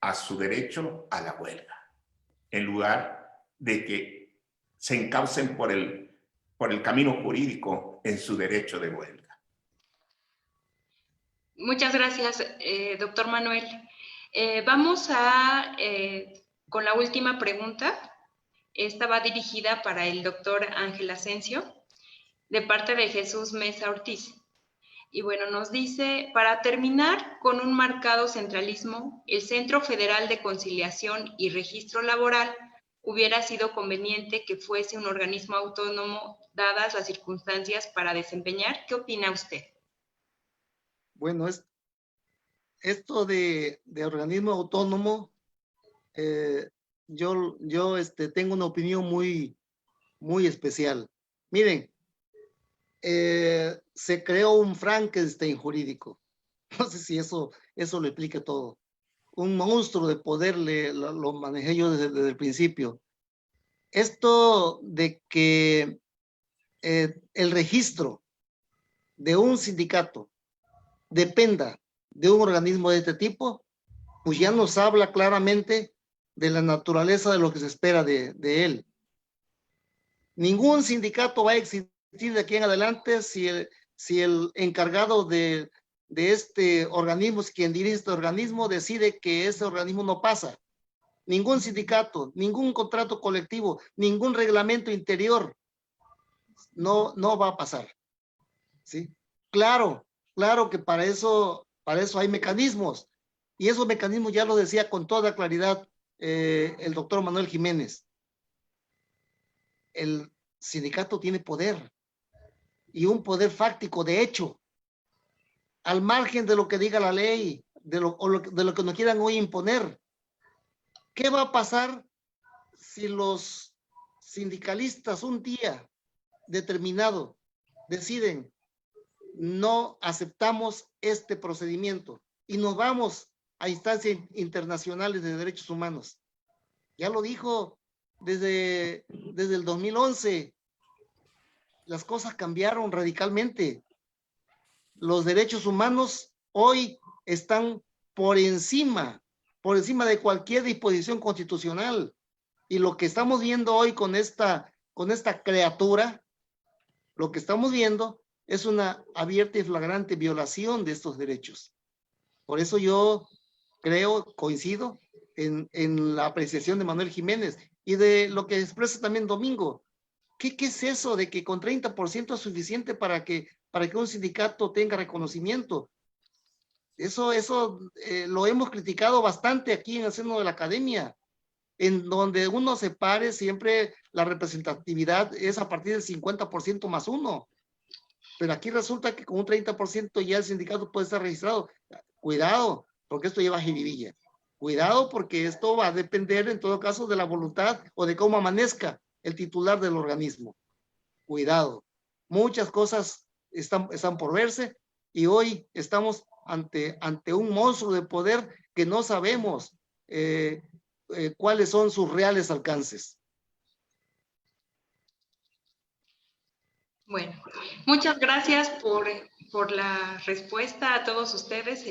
a su derecho a la huelga, en lugar de que se encaucen por el camino jurídico en su derecho de huelga. Muchas gracias, doctor Manuel. Vamos con la última pregunta. Esta va dirigida para el doctor Ángel Asensio, de parte de Jesús Mesa Ortiz. Y bueno, nos dice, para terminar con un marcado centralismo, el Centro Federal de Conciliación y Registro Laboral hubiera sido conveniente que fuese un organismo autónomo dadas las circunstancias para desempeñar. ¿Qué opina usted? Bueno, esto de organismo autónomo, yo tengo una opinión muy, muy especial. Miren, se creó un Frankenstein jurídico. No sé si eso lo explica todo. Un monstruo de poder lo manejé yo desde el principio. Esto de que el registro de un sindicato dependa de un organismo de este tipo, pues ya nos habla claramente de la naturaleza de lo que se espera de él. Ningún sindicato va a existir de aquí en adelante si el encargado de este organismo, quien dirige este organismo, decide que ese organismo no pasa. Ningún sindicato, ningún contrato colectivo, ningún reglamento interior no va a pasar. ¿Sí? Claro que para eso hay mecanismos, y esos mecanismos ya lo decía con toda claridad el doctor Manuel Jiménez. El sindicato tiene poder, y un poder fáctico, de hecho, al margen de lo que diga la ley, de lo que nos quieran hoy imponer. ¿Qué va a pasar si los sindicalistas un día determinado deciden no aceptamos este procedimiento y nos vamos a instancias internacionales de derechos humanos? Ya lo dijo desde el 2011. Las cosas cambiaron radicalmente. Los derechos humanos hoy están por encima de cualquier disposición constitucional. Y lo que estamos viendo hoy con esta criatura, lo que estamos viendo es una abierta y flagrante violación de estos derechos. Por eso yo coincido en la apreciación de Manuel Jiménez y de lo que expresa también Domingo. ¿Qué es eso de que con 30% es suficiente para que un sindicato tenga reconocimiento? Eso lo hemos criticado bastante aquí en el seno de la academia, en donde uno se pare, siempre la representatividad es a partir del 50% más uno. Pero aquí resulta que con un 30% ya el sindicato puede estar registrado. Cuidado, porque esto lleva jiribilla. Cuidado, porque esto va a depender en todo caso de la voluntad o de cómo amanezca el titular del organismo. Cuidado. Muchas cosas están por verse, y hoy estamos ante un monstruo de poder que no sabemos cuáles son sus reales alcances. Bueno, muchas gracias por la respuesta a todos ustedes.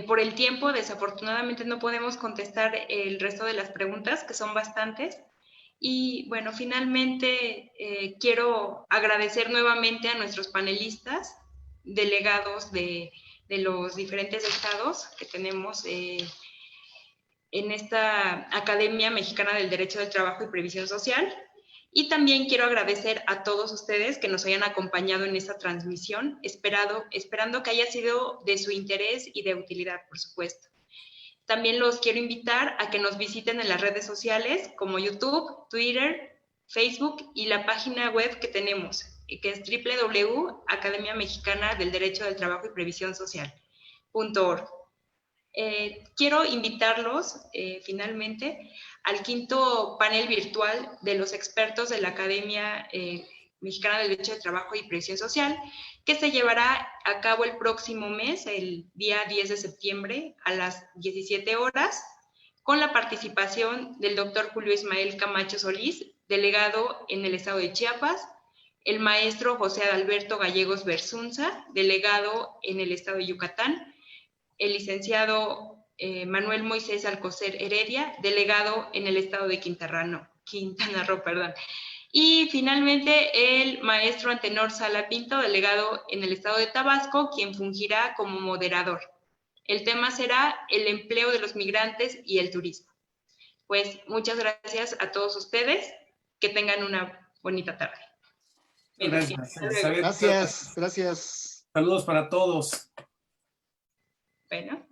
Por el tiempo, desafortunadamente no podemos contestar el resto de las preguntas, que son bastantes. Y bueno, finalmente quiero agradecer nuevamente a nuestros panelistas, delegados de los diferentes estados que tenemos en esta Academia Mexicana del Derecho del Trabajo y Previsión Social. Y también quiero agradecer a todos ustedes que nos hayan acompañado en esta transmisión, esperando que haya sido de su interés y de utilidad, por supuesto. También los quiero invitar a que nos visiten en las redes sociales como YouTube, Twitter, Facebook y la página web que tenemos, que es www.academiamexicanadelderechodeltrabajoyprevisionsocial.org. Quiero invitarlos finalmente al quinto panel virtual de los expertos de la Academia Mexicana del Derecho de Trabajo y Previsión Social, que se llevará a cabo el próximo mes, el día 10 de septiembre a las 17 horas, con la participación del doctor Julio Ismael Camacho Solís, delegado en el estado de Chiapas, el maestro José Adalberto Gallegos Bersunza, delegado en el estado de Yucatán, el licenciado Manuel Moisés Alcocer Heredia, delegado en el estado de Quintana Roo. Y finalmente el maestro Antenor Sala Pinto, delegado en el estado de Tabasco, quien fungirá como moderador. El tema será el empleo de los migrantes y el turismo. Pues muchas gracias a todos ustedes. Que tengan una bonita tarde. Gracias. Gracias. Saludos para todos. Bueno.